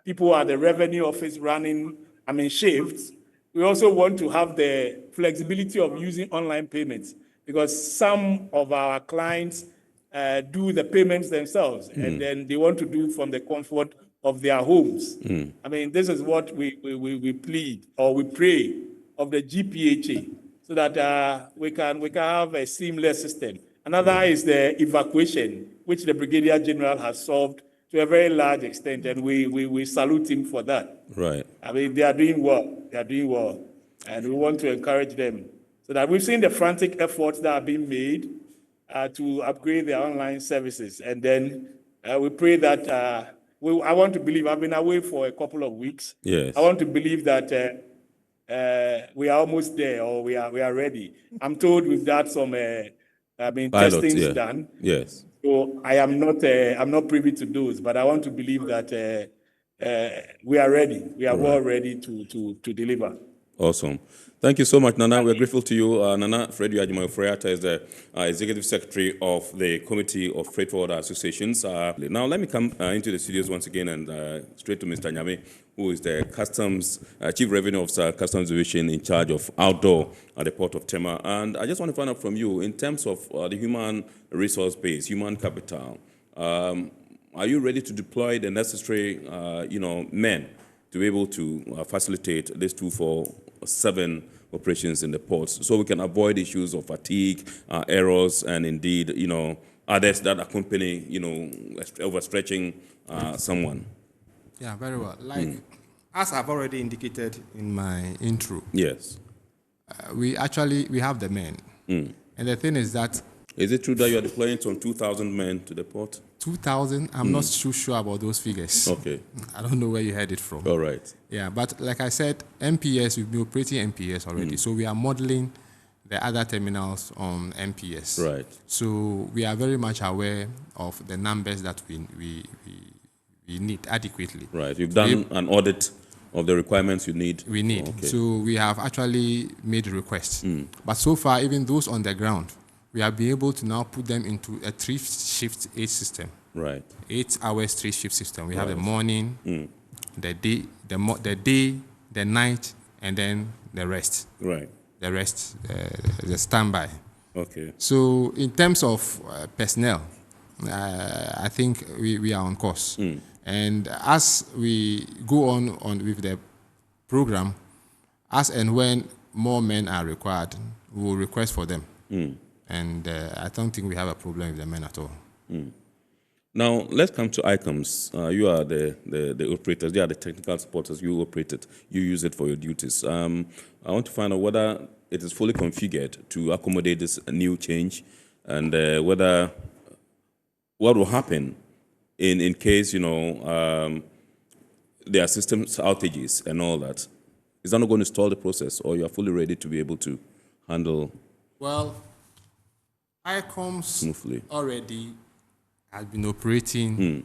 people at the revenue office running, shifts. We also want to have the flexibility of using online payments, because some of our clients do the payments themselves, and then they want to do from the comfort of their homes. This is what we plead, or we pray of the GPHA, so that we can have a seamless system. Another is the evacuation, which the Brigadier General has solved to a very large extent, and we salute him for that. Right. They are doing well. They are doing well, and we want to encourage them. So that we've seen the frantic efforts that are being made to upgrade their online services, and then we pray that I want to believe. I've been away for a couple of weeks. Yes. I want to believe that we are almost there, or we are ready. I'm told we've got some testings done. Yes. So I'm not privy to those, but I want to believe that we are ready. We are well ready to deliver. Awesome. Thank you so much, Nana. We're grateful to you. Nana Fred Yajimayo-Freata is the Executive Secretary of the Committee of Freight Forwarder Associations. Now, let me come into the studios once again and straight to Mr. Nyame, who is the Chief Revenue Officer, Customs Division in charge of outdoor at the Port of Tema. And I just want to find out from you, in terms of the human resource base, human capital, are you ready to deploy the necessary, men to be able to facilitate this 24/7 operations in the ports, so we can avoid issues of fatigue, errors, and indeed, others that accompany, overstretching someone? Yeah, very well. As I've already indicated in my intro. Yes. We have the men. And the thing is that... Is it true that you are deploying some 2,000 men to the port? 2,000? I'm not too sure about those figures. Okay. I don't know where you heard it from. All right. Yeah, but like I said, MPS, we've been operating MPS already. So we are modeling the other terminals on MPS. Right. So we are very much aware of the numbers that we need adequately. Right. You've done an audit of the requirements you need? We need. Okay. So we have actually made requests. But so far, even those on the ground, we have been able to now put them into a 3-shift 8 system. Right. 8 hours 3-shift system. We have the morning, the day, the night, and then the rest. Right. The rest, the standby. Okay. So in terms of personnel, I think we are on course. And as we go on with the program, as and when more men are required, we will request for them. And I don't think we have a problem with the men at all. Now, let's come to ICOMS. You are the operators. They are the technical supporters. You operate it. You use it for your duties. I want to find out whether it is fully configured to accommodate this new change, and whether what will happen in case, there are systems outages and all that. Is that not going to stall the process, or you are fully ready to be able to handle? Well, ICOMS smoothly already has been operating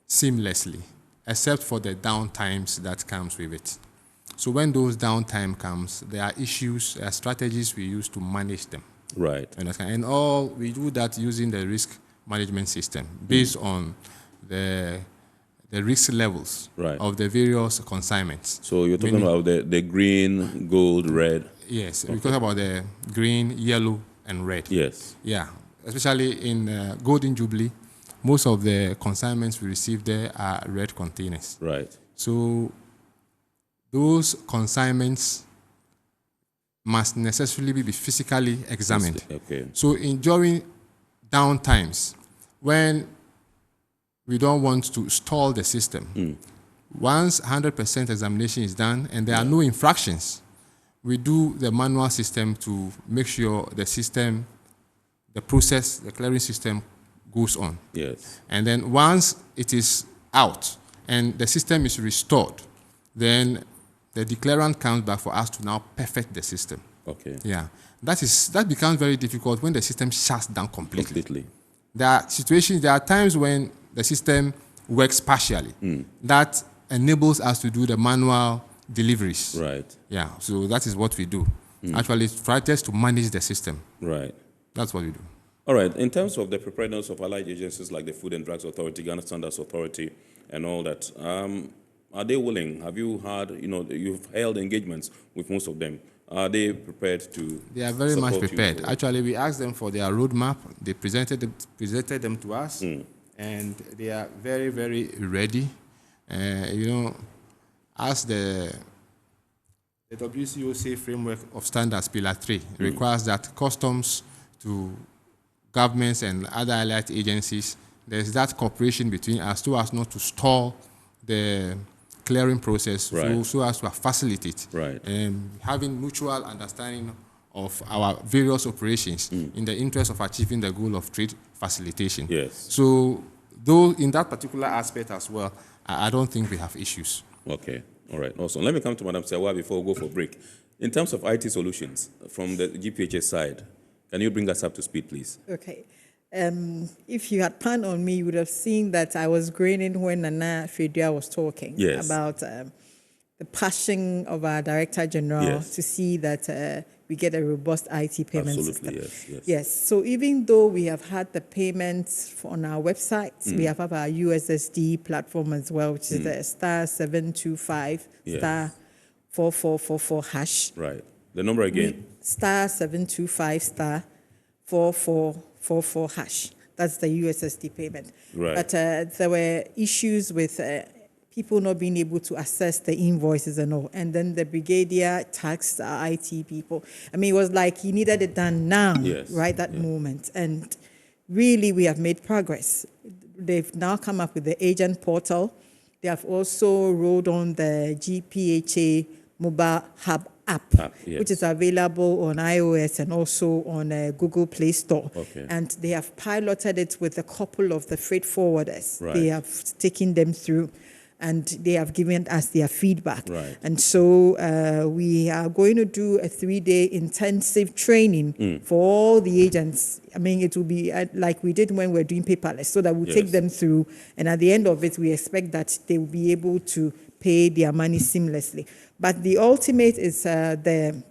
seamlessly, except for the downtimes that comes with it. So when those downtime comes, there are issues, there are strategies we use to manage them. Right. And all we do that using the risk management system based on the risk levels of the various consignments. So you're talking about the green, gold, red? Yes, we're talking about the green, yellow, and red. Yes. Yeah, especially in Golden Jubilee, most of the consignments we receive there are red containers. Right. So those consignments must necessarily be physically examined. Okay. So during downtimes, when we don't want to stall the system, once 100% examination is done and there are no infractions, we do the manual system to make sure the system, the process, the clearing system goes on. Yes. And then once it is out and the system is restored, then the declarant comes back for us to now perfect the system. Okay. Yeah. That becomes very difficult when the system shuts down completely. There are situations, there are times when the system works partially. That enables us to do the manual deliveries. Right. Yeah. So that is what we do. Actually, try to manage the system. Right. That's what we do. All right. In terms of the preparedness of allied agencies like the Food and Drugs Authority, Ghana Standards Authority, and all that, are they willing? Have you had, you've held engagements with most of them. Are they prepared to? They are very much prepared. Actually, we asked them for their roadmap. They presented them to us, and they are very, very ready. As the WCOC framework of standards, Pillar 3, requires that customs to governments and other allied agencies, there's that cooperation between us so as not to stall the clearing process, so as to facilitate having mutual understanding of our various operations in the interest of achieving the goal of trade facilitation. Yes. So, though in that particular aspect as well, I don't think we have issues. Okay. All right. Awesome. Let me come to Madam Sewa before we go for break. In terms of IT solutions from the GPHA side, can you bring us up to speed, please? Okay. If you had planned on me, you would have seen that I was grinning when Nana Fedria was talking about the passion of our Director General to see that we get a robust IT payment system. Yes. So even though we have had the payments on our websites, we have our USSD platform as well, which is the *725 *4444 hash. Right. The number again? *725 *4444 hash. That's the USSD payment. Right. But there were issues with people not being able to access the invoices and all. And then the brigadier taxed our IT people. I mean, it was like he needed it done now, that moment. And really, we have made progress. They've now come up with the agent portal. They have also rolled on the GPHA mobile hub app, which is available on iOS and also on Google Play Store. Okay. And they have piloted it with a couple of the freight forwarders. Right. They have taken them through and they have given us their feedback. Right. And so we are going to do a 3-day intensive training for all the agents. I mean, it will be like we did when we were doing paperless, so that we'll take them through. And at the end of it, we expect that they will be able to pay their money seamlessly. But the ultimate is the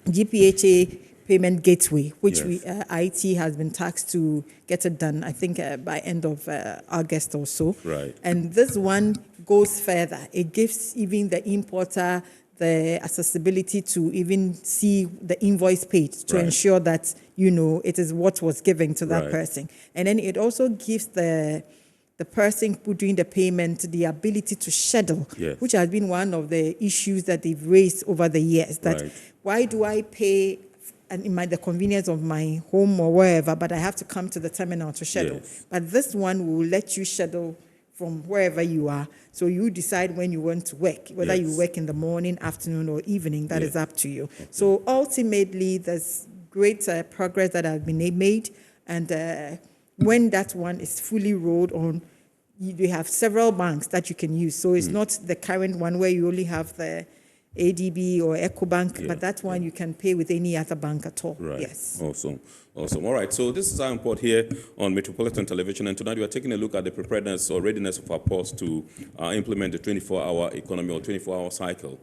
GPHA payment gateway, which IT has been tasked to get it done, I think, by end of August or so. Right. And this one goes further. It gives even the importer the accessibility to even see the invoice paid to ensure that, it is what was given to that person. And then it also gives the person who doing the payment the ability to schedule, which has been one of the issues that they've raised over the years. That why do I pay the convenience of my home or wherever, but I have to come to the terminal to schedule. Yes. But this one will let you schedule from wherever you are. So you decide when you want to work, whether Yes. you work in the morning, afternoon, or evening, that Yeah. is up to you. So ultimately, there's great progress that has been made. And when that one is fully rolled on, you have several banks that you can use. So it's not the current one where you only have the ADB or EcoBank, but that one you can pay with any other bank at all. Right. Yes. Awesome. All right. So this is our report here on Metropolitan Television, and tonight we are taking a look at the preparedness or readiness of our ports to implement the 24-hour economy or 24-hour cycle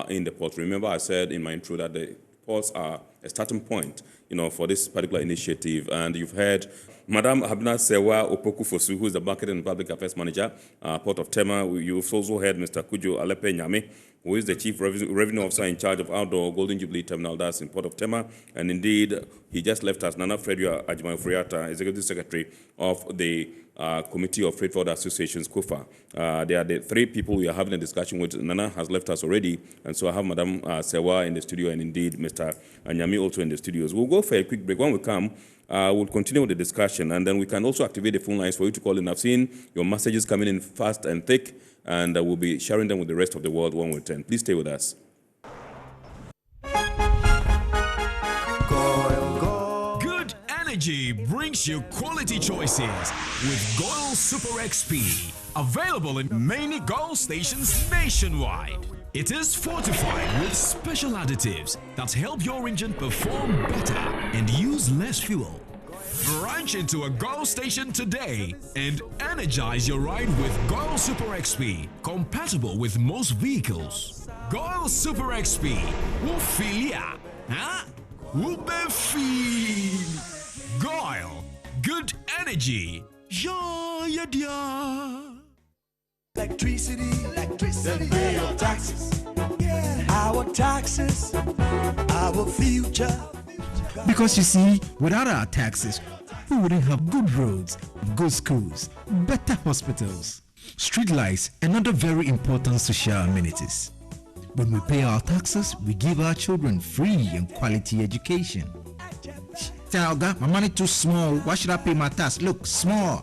in the port. Remember, I said in my intro that the ports are a starting point, for this particular initiative, and you've heard Madam Habna Sewa Opoku Fosu, who is the Market and Public Affairs Manager, Port of Tema. You've also heard Mr. Kujo Alepe Nyame, who is the Chief Revenue Officer in charge of Outdoor Golden Jubilee Terminal, that's in Port of Tema. And indeed, he just left us, Nana Fredua Ajimai-Friata, Executive Secretary of the Committee of Freight Forward Associations, KOFA. They are the three people we are having a discussion with. Nana has left us already, and so I have Madam Sewa in the studio, and indeed Mr. Nyame also in the studios. We'll go for a quick break. When we come, we'll continue with the discussion, and then we can also activate the phone lines for you to call in. I've seen your messages coming in fast and thick, and we'll be sharing them with the rest of the world when we return. Please stay with us. Good energy brings you quality choices with Goil Super XP. Available in many Goil stations nationwide. It is fortified with special additives that help your engine perform better and use less fuel. Branch into a Goil station today and energize your ride with Goil Super XP, compatible with most vehicles. Goil Super XP, Wufilia, huh? Wubefeel. Goil, good energy. Yeah. Electricity, then pay your taxes. Yeah. Our taxes, our future. Because you see, without our taxes, we wouldn't have good roads, good schools, better hospitals, street lights, and other very important social amenities. When we pay our taxes, we give our children free and quality education. Talga, my money too small. Why should I pay my tax? Look, small.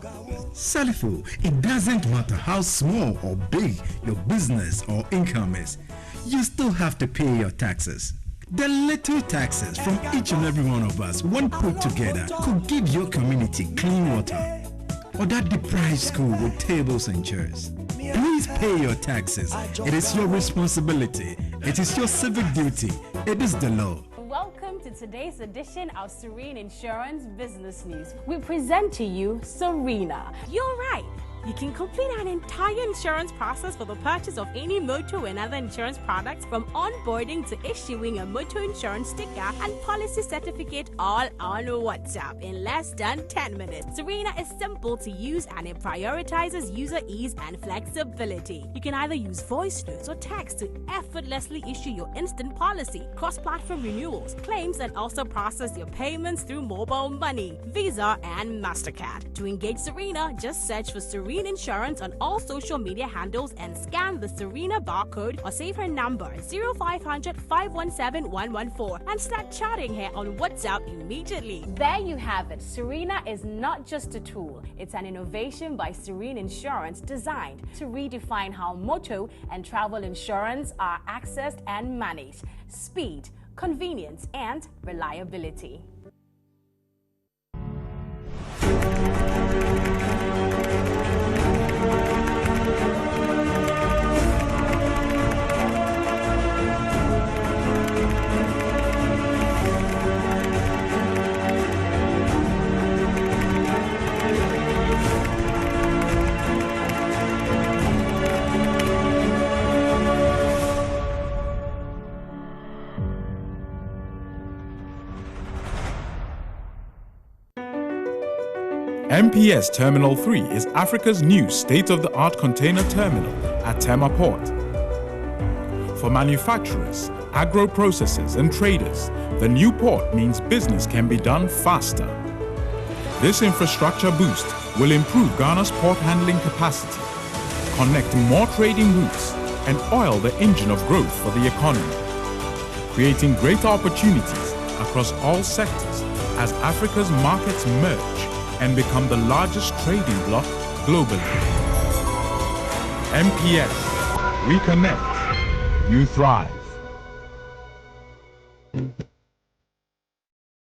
Salifo, it doesn't matter how small or big your business or income is. You still have to pay your taxes. The little taxes from each and every one of us, when put together, could give your community clean water. Or that deprived school with tables and chairs. Please pay your taxes. It is your responsibility. It is your civic duty. It is the law. Welcome to today's edition of Serene Insurance Business News. We present to you Serena. You're right. You can complete an entire insurance process for the purchase of any motor and other insurance products, from onboarding to issuing a motor insurance sticker and policy certificate, all on WhatsApp in less than 10 minutes. Serena is simple to use and it prioritizes user ease and flexibility. You can either use voice notes or text to effortlessly issue your instant policy, cross-platform renewals, claims, and also process your payments through mobile money, Visa, and MasterCard. To engage Serena, just search for Serena Insurance on all social media handles and scan the Serena barcode or save her number 0500 517 114 and start chatting her on WhatsApp immediately. There you have it. Serena is not just a tool, it's an innovation by Serene Insurance designed to redefine how motor and travel insurance are accessed and managed. Speed, convenience, and reliability. MPS Terminal 3 is Africa's new state-of-the-art container terminal at Tema Port. For manufacturers, agro-processors and traders, the new port means business can be done faster. This infrastructure boost will improve Ghana's port handling capacity, connect more trading routes, and oil the engine of growth for the economy, creating greater opportunities across all sectors as Africa's markets merge and become the largest trading bloc globally. MPS, we connect, you thrive.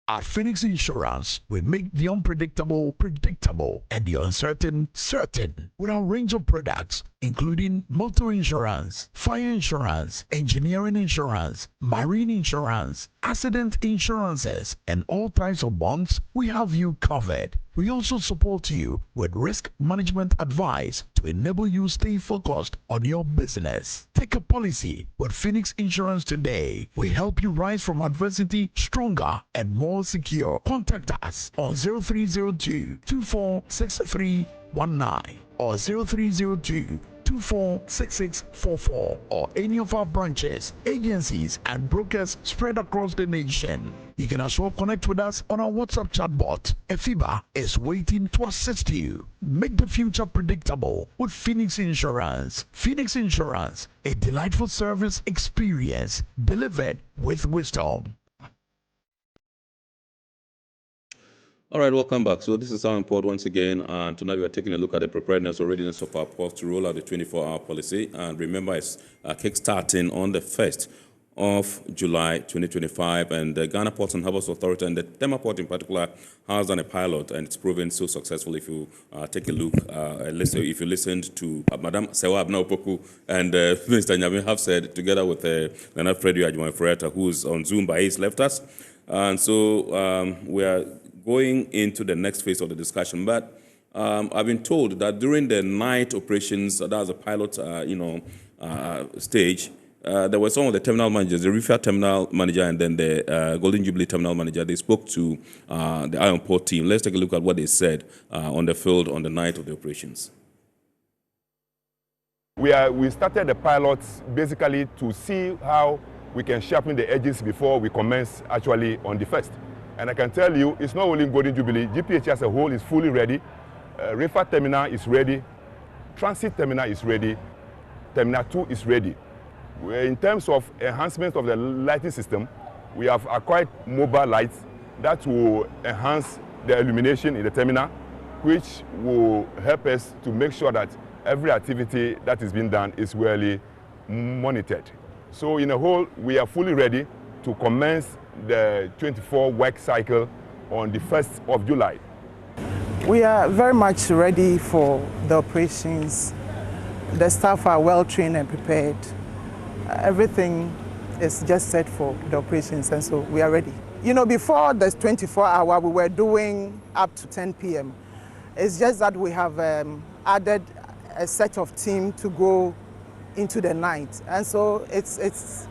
At Phoenix Insurance, we make the unpredictable predictable and the uncertain certain with our range of products, including motor insurance, fire insurance, engineering insurance, marine insurance, accident insurances, and all types of bonds. We have you covered. We also support you with risk management advice to enable you stay focused on your business. Take a policy with Phoenix Insurance today. We help you rise from adversity stronger and more secure. Contact us on 0302 246319 or 0302 246644 or any of our branches, agencies, and brokers spread across the nation. You can as well connect with us on our WhatsApp chatbot. EFIBA is waiting to assist you. Make the future predictable with Phoenix Insurance. Phoenix Insurance, a delightful service experience delivered with wisdom. All right, welcome back. So this is our report once again, and tonight we are taking a look at the preparedness or readiness of our ports to roll out the 24-hour policy. And remember, it's kick-starting on the 1st of July 2025, and the Ghana Ports and Harbours Authority and the Tema port in particular has done a pilot, and it's proven so successful. If you take a look, if you listened to Madam Sewa Abna-Opoku and Mr. Nyame have said, together with Leonard Freddy Ajumai-Fureta, who's on Zoom, but he's left us. And so we are going into the next phase of the discussion, but I've been told that during the night operations, that was a pilot, stage, there were some of the terminal managers, the Reefer terminal manager and then the Golden Jubilee terminal manager. They spoke to the Iron Port team. Let's take a look at what they said on the field on the night of the operations. We started the pilots basically to see how we can sharpen the edges before we commence actually on the 1st. And I can tell you, it's not only Golden Jubilee, GPHA as a whole is fully ready. Reefer Terminal is ready. Transit Terminal is ready. Terminal 2 is ready. In terms of enhancement of the lighting system, we have acquired mobile lights that will enhance the illumination in the terminal, which will help us to make sure that every activity that is being done is well monitored. So in a whole, we are fully ready to commence the 24 work cycle on the 1st of July. We are very much ready for the operations. The staff are well trained and prepared. Everything is just set for the operations, and so we are ready. You know, before the 24-hour, we were doing up to 10 p.m. It's just that we have added a set of team to go into the night, and so it's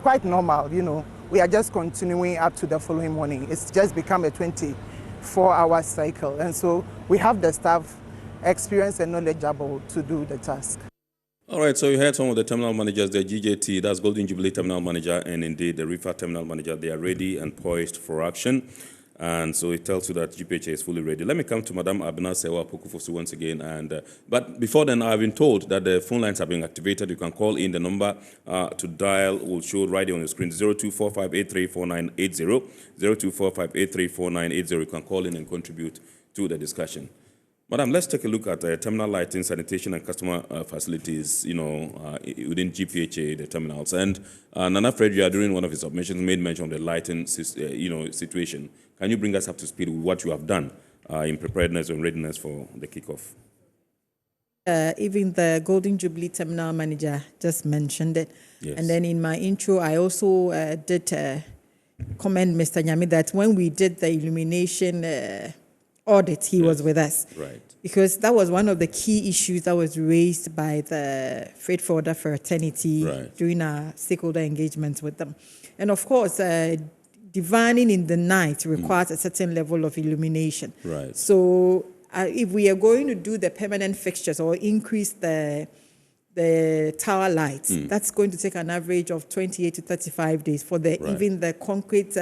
quite normal, you know. We are just continuing up to the following morning. It's just become a 24-hour cycle, and so we have the staff experienced and knowledgeable to do the task. All right, so you heard some of the terminal managers, the GJT, that's Golden Jubilee Terminal Manager, and indeed the Reefer Terminal Manager. They are ready and poised for action. And so it tells you that GPHA is fully ready. Let me come to Madam Abna Sewa Pokufosu once again. But before then, I've been told that the phone lines are being activated. You can call in. The number to dial will show right on your screen, 0245834980, 0245834980. You can call in and contribute to the discussion. Madam, let's take a look at terminal lighting, sanitation, and customer facilities, within GPHA, the terminals. And Nana Fredria, during one of his submissions, made mention of the lighting, situation. Can you bring us up to speed with what you have done in preparedness and readiness for the kickoff? Even the Golden Jubilee Terminal Manager just mentioned it. Yes. And then in my intro, I also did commend Mr. Nyame that when we did the illumination audit, he was with us. Right. Because that was one of the key issues that was raised by the freight forwarder fraternity during our stakeholder engagements with them. And of course, divining in the night requires a certain level of illumination. Right. So if we are going to do the permanent fixtures or increase the tower lights, that's going to take an average of 28 to 35 days for even the concrete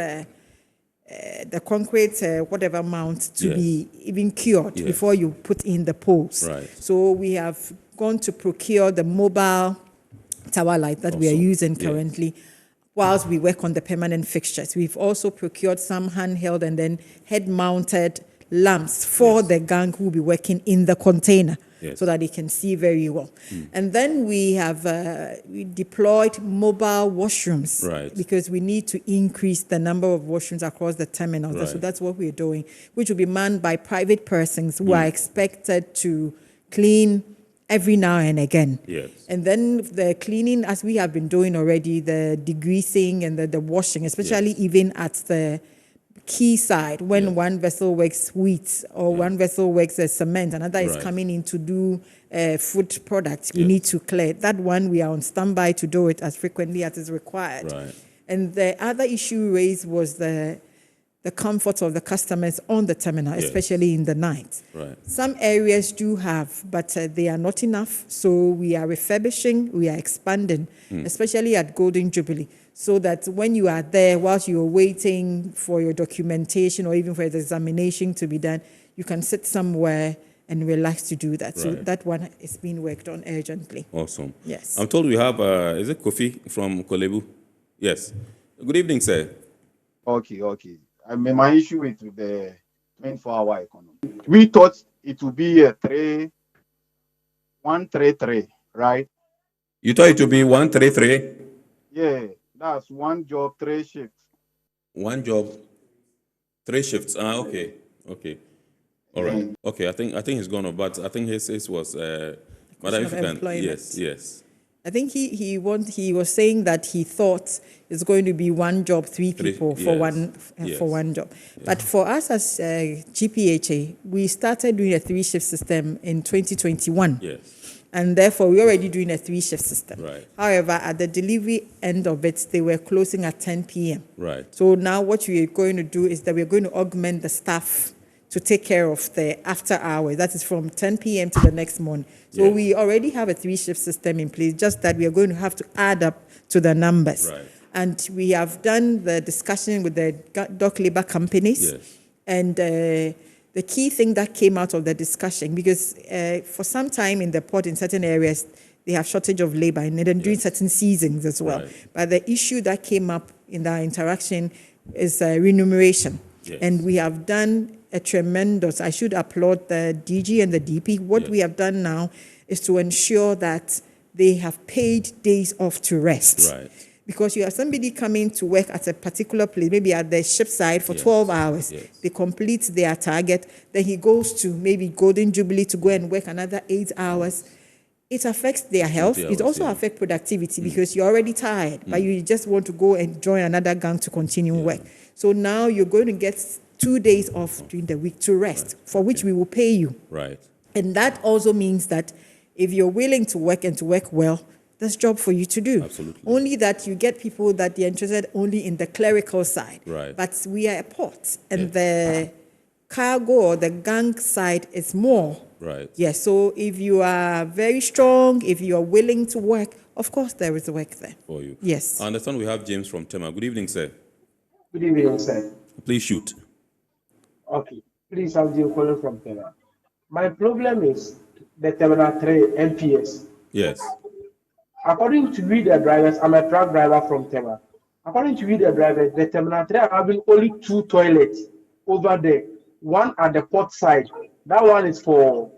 whatever mount to be even cured before you put in the poles. Right. So we have gone to procure the mobile tower light that we are using currently. whilst we work on the permanent fixtures. We've also procured some handheld and then head-mounted lamps for the gang who will be working in the container so that they can see very well. And then we have we deployed mobile washrooms because we need to increase the number of washrooms across the terminals. So that's what we're doing, which will be manned by private persons who are expected to clean every now and again. And then the cleaning, as we have been doing already, the degreasing and the washing, especially even at the quay side, when one vessel works wheat or one vessel works cement, another is coming in to do food products, we need to clear. That one, we are on standby to do it as frequently as is required. And the other issue raised was the comfort of the customers on the terminal, especially in the night. Some areas do have, but they are not enough. So we are refurbishing, we are expanding, especially at Golden Jubilee, so that when you are there, whilst you're waiting for your documentation or even for the examination to be done, you can sit somewhere and relax to do that. So that one is being worked on urgently. Awesome. Yes. I'm told we have, is it Kofi from Kolebu? Yes. Good evening, sir. Okay. I mean, my issue with the 24-hour economy. We thought it would be a 133, right? You thought it would be 133? Yeah, that's one job, 3 shifts. One job, 3 shifts. Okay. All right. Okay, I think he's gone off, but I think his was Madam, if you can. Yes. I think he was saying that he thought it's going to be one job, 3 people for one job. But for us as GPHA, we started doing a 3-shift system in 2021. And therefore, we're already doing a 3-shift system. However, at the delivery end of it, they were closing at 10 p.m. So now what we're going to do is that we're going to augment the staff to take care of the after hours. That is from 10 p.m. to the next morning. So we already have a 3-shift system in place, just that we are going to have to add up to the numbers. And we have done the discussion with the dock labor companies. And the key thing that came out of the discussion, because for some time in the port in certain areas, they have shortage of labor and then during certain seasons as well. But the issue that came up in our interaction is remuneration. And we have done a tremendous, I should applaud the DG and the DP. What we have done now is to ensure that they have paid days off to rest. Because you have somebody coming to work at a particular place, maybe at the ship side for 12 hours. They complete their target. Then he goes to maybe Golden Jubilee to go and work another 8 hours. It affects their health. It also affects productivity because you're already tired, but you just want to go and join another gang to continue work. So now you're going to get 2 days off during the week to rest, for which we will pay you. And that also means that if you're willing to work and to work well, there's a job for you to do. Only that you get people that they're interested only in the clerical side. But we are a port, and the cargo or the gang side is more. So if you are very strong, if you are willing to work, of course there is work there. For you. Yes. I understand we have James from Tema. Good evening, sir. Good evening, sir. Please shoot. Okay. Please, I'm calling from Tema. My problem is the Terminal 3 MPS. According to we the drivers, I'm a truck driver from Tema. According to we the drivers, the Terminal 3 are having only 2 toilets over there. One at the port side. That one is for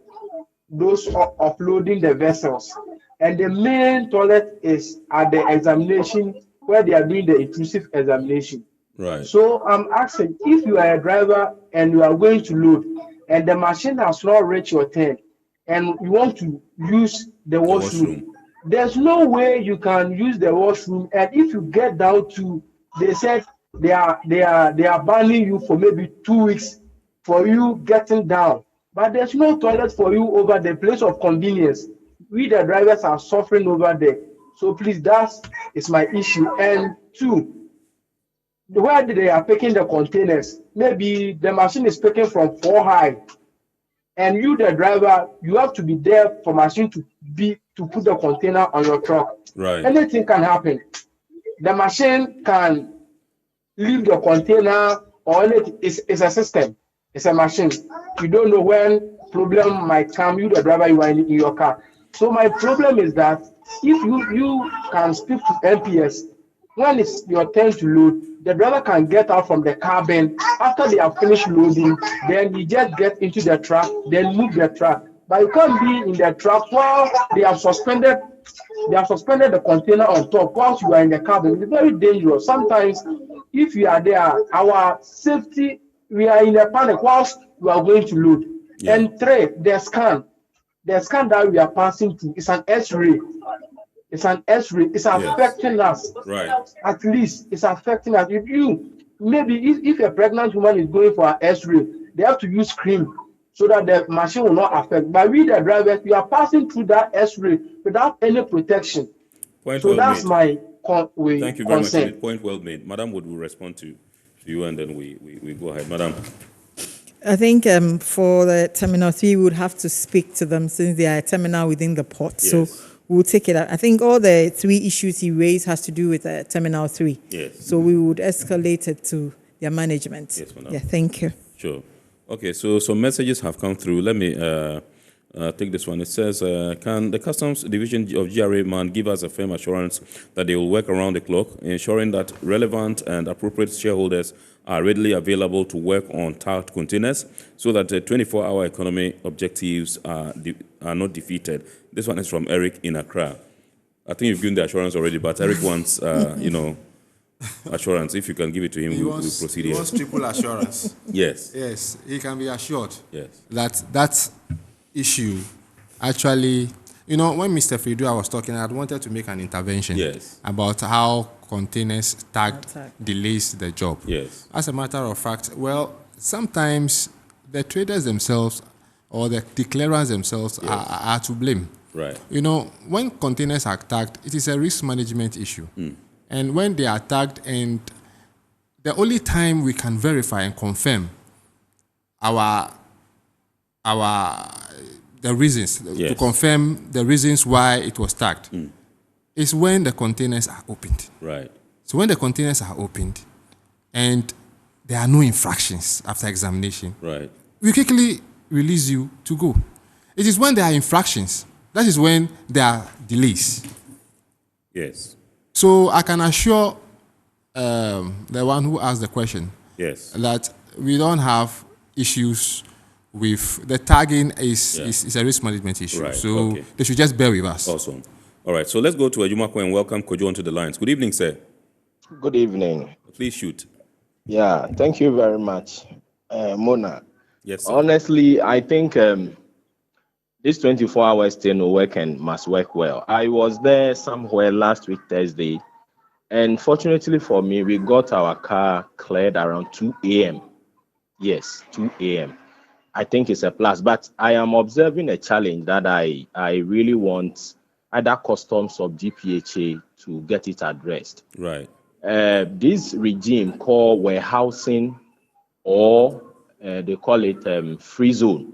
those offloading the vessels. And the main toilet is at the examination where they are doing the intrusive examination. So I'm asking, if you are a driver and you are going to load and the machine has not reached your turn and you want to use the washroom, there's no way you can use the washroom. And if you get down to, they said they are banning you for maybe 2 weeks for you getting down. But there's no toilet for you over the place of convenience. We the drivers are suffering over there. So please, that is my issue. And 2, where they are picking the containers, maybe the machine is picking from 4 high, and you the driver, you have to be there for machine to put the container on your truck. Anything can happen. The machine can leave the container or anything. It's a system. It's a machine. You don't know when problem might come. You the driver, you are in your car. So my problem is that if you can speak to MPS When it's your turn to load, the driver can get out from the cabin after they have finished loading. Then you just get into the truck, then move the truck. But you can't be in the truck while they have suspended the container on top whilst you are in the cabin. It's very dangerous. Sometimes, if you are there, our safety, we are in a panic whilst you are going to load. Yeah. And three, the scan that we are passing through is an X-ray. It's an X-ray. It's affecting us. Right. At least it's affecting us. If a pregnant woman is going for an X-ray, they have to use cream so that the machine will not affect. But we, the drivers, we are passing through that X-ray without any protection. Point So well that's made. my Thank you very much. concern. Indeed. Point well made. Madam Wood will respond to you, and then we go ahead. Madam. I think for the Terminal 3, we would have to speak to them since they are a terminal within the port. Yes. So we'll take it up. I think all the 3 issues he raised has to do with Terminal 3. Yes. So we would escalate it to their management. Yes, madam. Yeah, thank you. Sure. Okay, so some messages have come through. Let me take this one. It says, can the Customs Division of GRA man give us a firm assurance that they will work around the clock, ensuring that relevant and appropriate shareholders are readily available to work on tagged containers so that the 24-hour economy objectives are not defeated? This one is from Eric in Accra. I think you've given the assurance already, but Eric wants, assurance. If you can give it to him, we'll proceed He here. wants triple assurance. Yes. Yes, he can be assured. Yes. That issue actually, when Mr. Fridua was talking, I wanted to make an intervention about how containers tagged delays the job. Yes. As a matter of fact, sometimes the traders themselves or the declarers themselves are to blame. Right. When containers are tagged, it is a risk management issue. And when they are tagged, and the only time we can verify and confirm the reasons, to confirm the reasons why it was tagged, is when the containers are opened. Right. So when the containers are opened and there are no infractions after examination, right, we quickly release you to go. It is when there are infractions, that is when there are delays. Yes. So I can assure the one who asked the question that we don't have issues with the tagging is a risk management issue. Right. So they should just bear with us. Awesome. All right. So let's go to Ajumako and welcome Kojo onto the lines. Good evening, sir. Good evening. Please shoot. Yeah, thank you very much, Mona. Yes, sir. Honestly, I think this 24 hours thing will work and must work well. I was there somewhere last week, Thursday, and fortunately for me, we got our car cleared around 2 a.m. Yes, 2 a.m. I think it's a plus, but I am observing a challenge that I really want either customs or GPHA to get it addressed. Right. This regime called warehousing, or they call it free zone.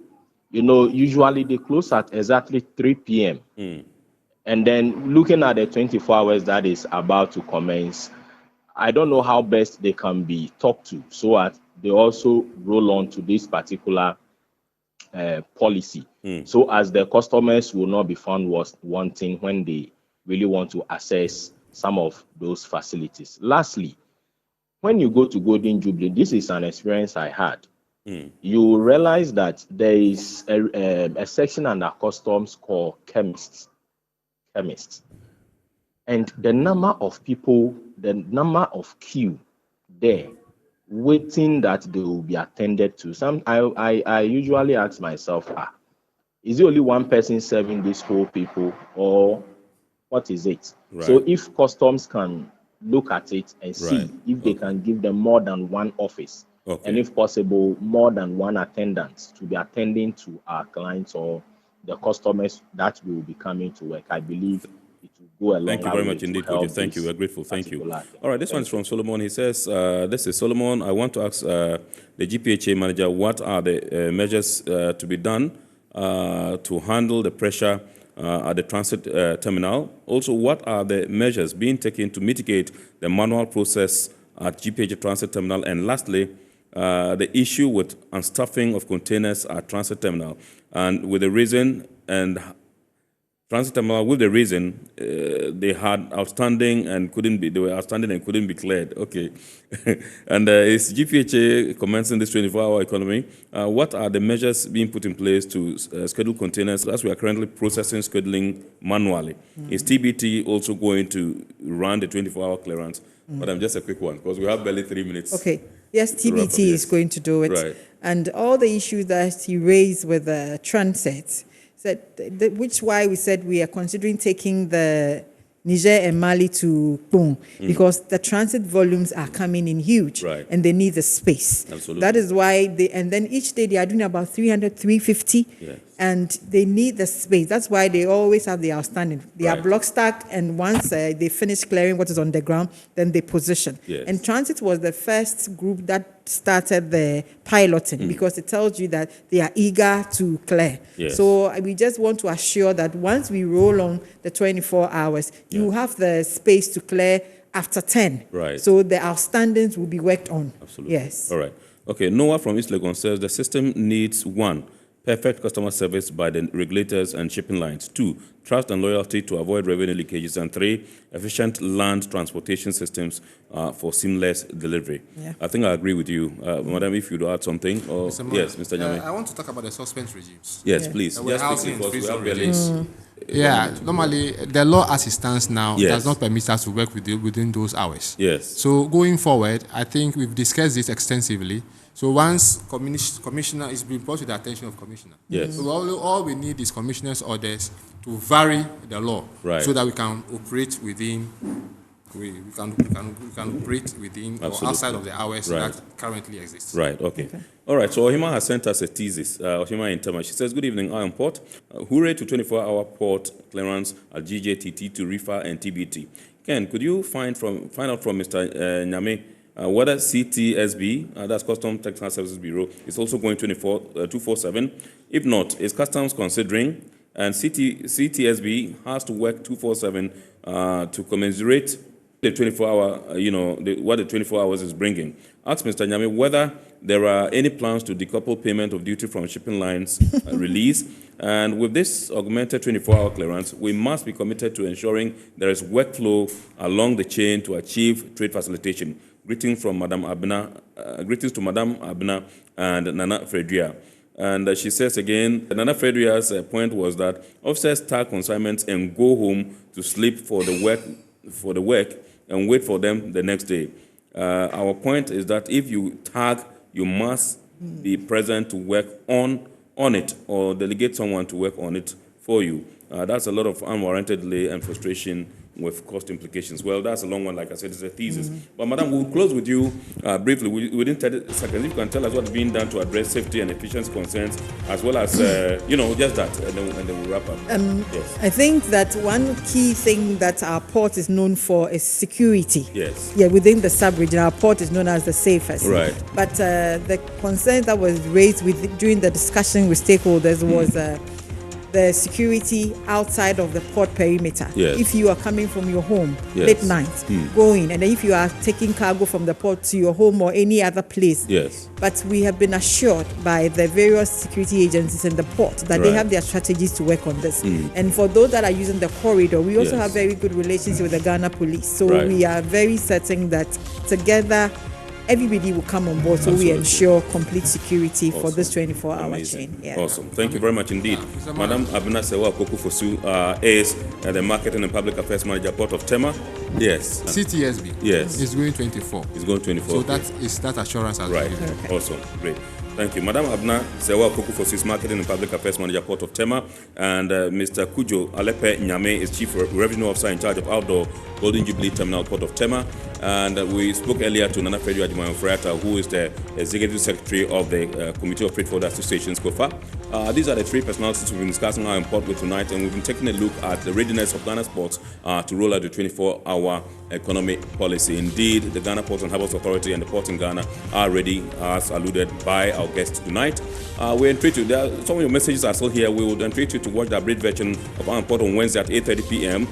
Usually they close at exactly 3 p.m. And then looking at the 24 hours that is about to commence, I don't know how best they can be talked to so that they also roll on to this particular policy. So as the customers will not be found wanting when they really want to access some of those facilities. Lastly, when you go to Golden Jubilee, this is an experience I had. You realize that there is a section under customs called chemists. And the number of people, the number of queue there waiting that they will be attended to. I usually ask myself, is it only one person serving these whole people, or what is it? Right. So if customs can look at it and see if they can give them more than one office, and if possible, more than one attendant to be attending to our clients or the customers that will be coming to work, I believe it will go a long way. Thank you very much indeed, Kojo. Thank you. We're grateful. Thank you. All right, this one's from Solomon. He says, this is Solomon. I want to ask the GPHA manager, what are the measures to be done to handle the pressure at the transit terminal? Also, what are the measures being taken to mitigate the manual process at GPHA transit terminal? And lastly, the issue with unstuffing of containers at transit terminal, and with the reason and transit terminal with the reason they had outstanding and they were outstanding and couldn't be cleared. Okay. And is GPHA commencing this 24-hour economy? What are the measures being put in place to schedule containers as we are currently processing scheduling manually? Is TBT also going to run the 24-hour clearance? Madam, just a quick one, because we have barely 3 minutes. Okay. Yes, TBT is going to do it. Right. And all the issues that he raised with the transit, which why we said we are considering taking the Niger and Mali to Pong, because the transit volumes are coming in huge, and they need the space. Absolutely. That is why and then each day they are doing about 300, 350, and they need the space. That's why they always have the outstanding. They are block stacked, and once they finish clearing what is on the ground, then they position. Yes. And transit was the first group that started the piloting, because it tells you that they are eager to clear. Yes. So we just want to assure that once we roll on the 24 hours, you have the space to clear after 10. Right. So the outstandings will be worked on. Absolutely. Yes. All right. Okay, Noah from East Legon says the system needs 1, perfect customer service by the regulators and shipping lines. 2, trust and loyalty to avoid revenue leakages. And 3, efficient land transportation systems for seamless delivery. Yeah. I think I agree with you. Madam, if you'd add something. Or, yes, Mr. Nyame. I want to talk about the suspense regimes. Yes, please. Yes, Yes, yeah, normally the law as it stands now Yes. does not permit us to work within those hours. Yes. So going forward, I think we've discussed this extensively. So once commissioner is being brought to the attention of commissioner, Yes. so all we need is commissioner's orders to vary the law, Right. so that we can operate within. We can operate within or Absolutely. outside of the hours Right. that currently exist. Right, okay. All right, so Ohima has sent us a thesis. Ohima in Tema. She says, good evening, I am Port. Hooray to 24-hour port clearance at GJTT to RIFA and TBT. Ken, could you find out from Mr. Nyame whether CTSB, that's Custom Technical Services Bureau, is also going 247? If not, is Customs considering, and CTSB has to work 247 to commensurate the 24-hour, what the 24 hours is bringing. Ask Mr. Nyame whether there are any plans to decouple payment of duty from shipping lines release. And with this augmented 24-hour clearance, we must be committed to ensuring there is workflow along the chain to achieve trade facilitation. Greetings from Madam Abna. Greetings to Madam Abna and Nana Fredria. And she says again, Nana Fredria's point was that officers tag consignments and go home to sleep for the work and wait for them the next day. Our point is that if you tag, you must be present to work on it or delegate someone to work on it for you. That's a lot of unwarranted delay and frustration with cost implications. Well, that's a long one, like I said, it's a thesis. But Madam, we'll close with you briefly within 30 seconds. If you can tell us what's being done to address safety and efficiency concerns, as well as, just that, and then we'll wrap up. Yes. I think that one key thing that our port is known for is security. Yes. Yeah, within the sub-region, our port is known as the safest. Right. But the concern that was raised during the discussion with stakeholders was the security outside of the port perimeter. Yes. If you are coming from your home Yes. late night, going, and then if you are taking cargo from the port to your home or any other place. Yes. But we have been assured by the various security agencies in the port that they Right. have their strategies to work on this. And for those that are using the corridor, we also Yes. have very good relations with the Ghana police. So Right. we are very certain that together everybody will come on board, so we Absolutely. ensure complete security for Awesome. this 24-hour Amazing. chain. Yeah. Awesome. Thank you very much indeed. Madam Abina Sewa Koku-Fosu is the Marketing and Public Affairs Manager, Port of Tema. Yes. CTSB Yes. is going 24. It's going 24. So okay. that assurance has Right. been given. Awesome. Great. Thank you. Madam Abna Sewa Koku-Fosu, Marketing and Public Affairs Manager, Port of Tema, and Mr. Kujo Alepe Nyame is Chief Revenue Officer in charge of Outdoor Golden Jubilee Terminal, Port of Tema. And we spoke earlier to Nana Fredua Adimayo-Freata, who is the Executive Secretary of the Committee of Freight Forward Associations, COFA. These are the three personalities we've been discussing our import with tonight, and we've been taking a look at the readiness of Ghana's ports to roll out the 24-hour economic policy. Indeed, the Ghana Ports and Harbours Authority and the port in Ghana are ready, as alluded by our guest tonight. We entreat you, some of your messages are still here. We would entreat you to watch the abridged version of our report on Wednesday at 8:30 p.m.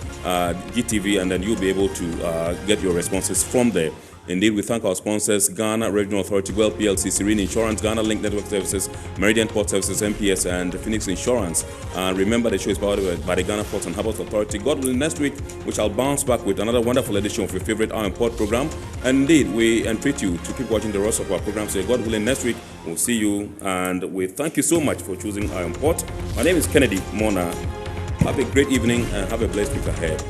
GTV, and then you'll be able to get your responses from there. Indeed, we thank our sponsors, Ghana Regional Authority, Well PLC, Serene Insurance, Ghana Link Network Services, Meridian Port Services, MPS, and Phoenix Insurance. Remember, the show is powered by the Ghana Port and Harbours Authority. God willing, next week, we shall bounce back with another wonderful edition of your favorite Hour in Port program. And indeed, we entreat you to keep watching the rest of our programs. So God willing, next week, we'll see you. And we thank you so much for choosing Hour in Port. My name is Kennedy Mona. Have a great evening and have a blessed week ahead.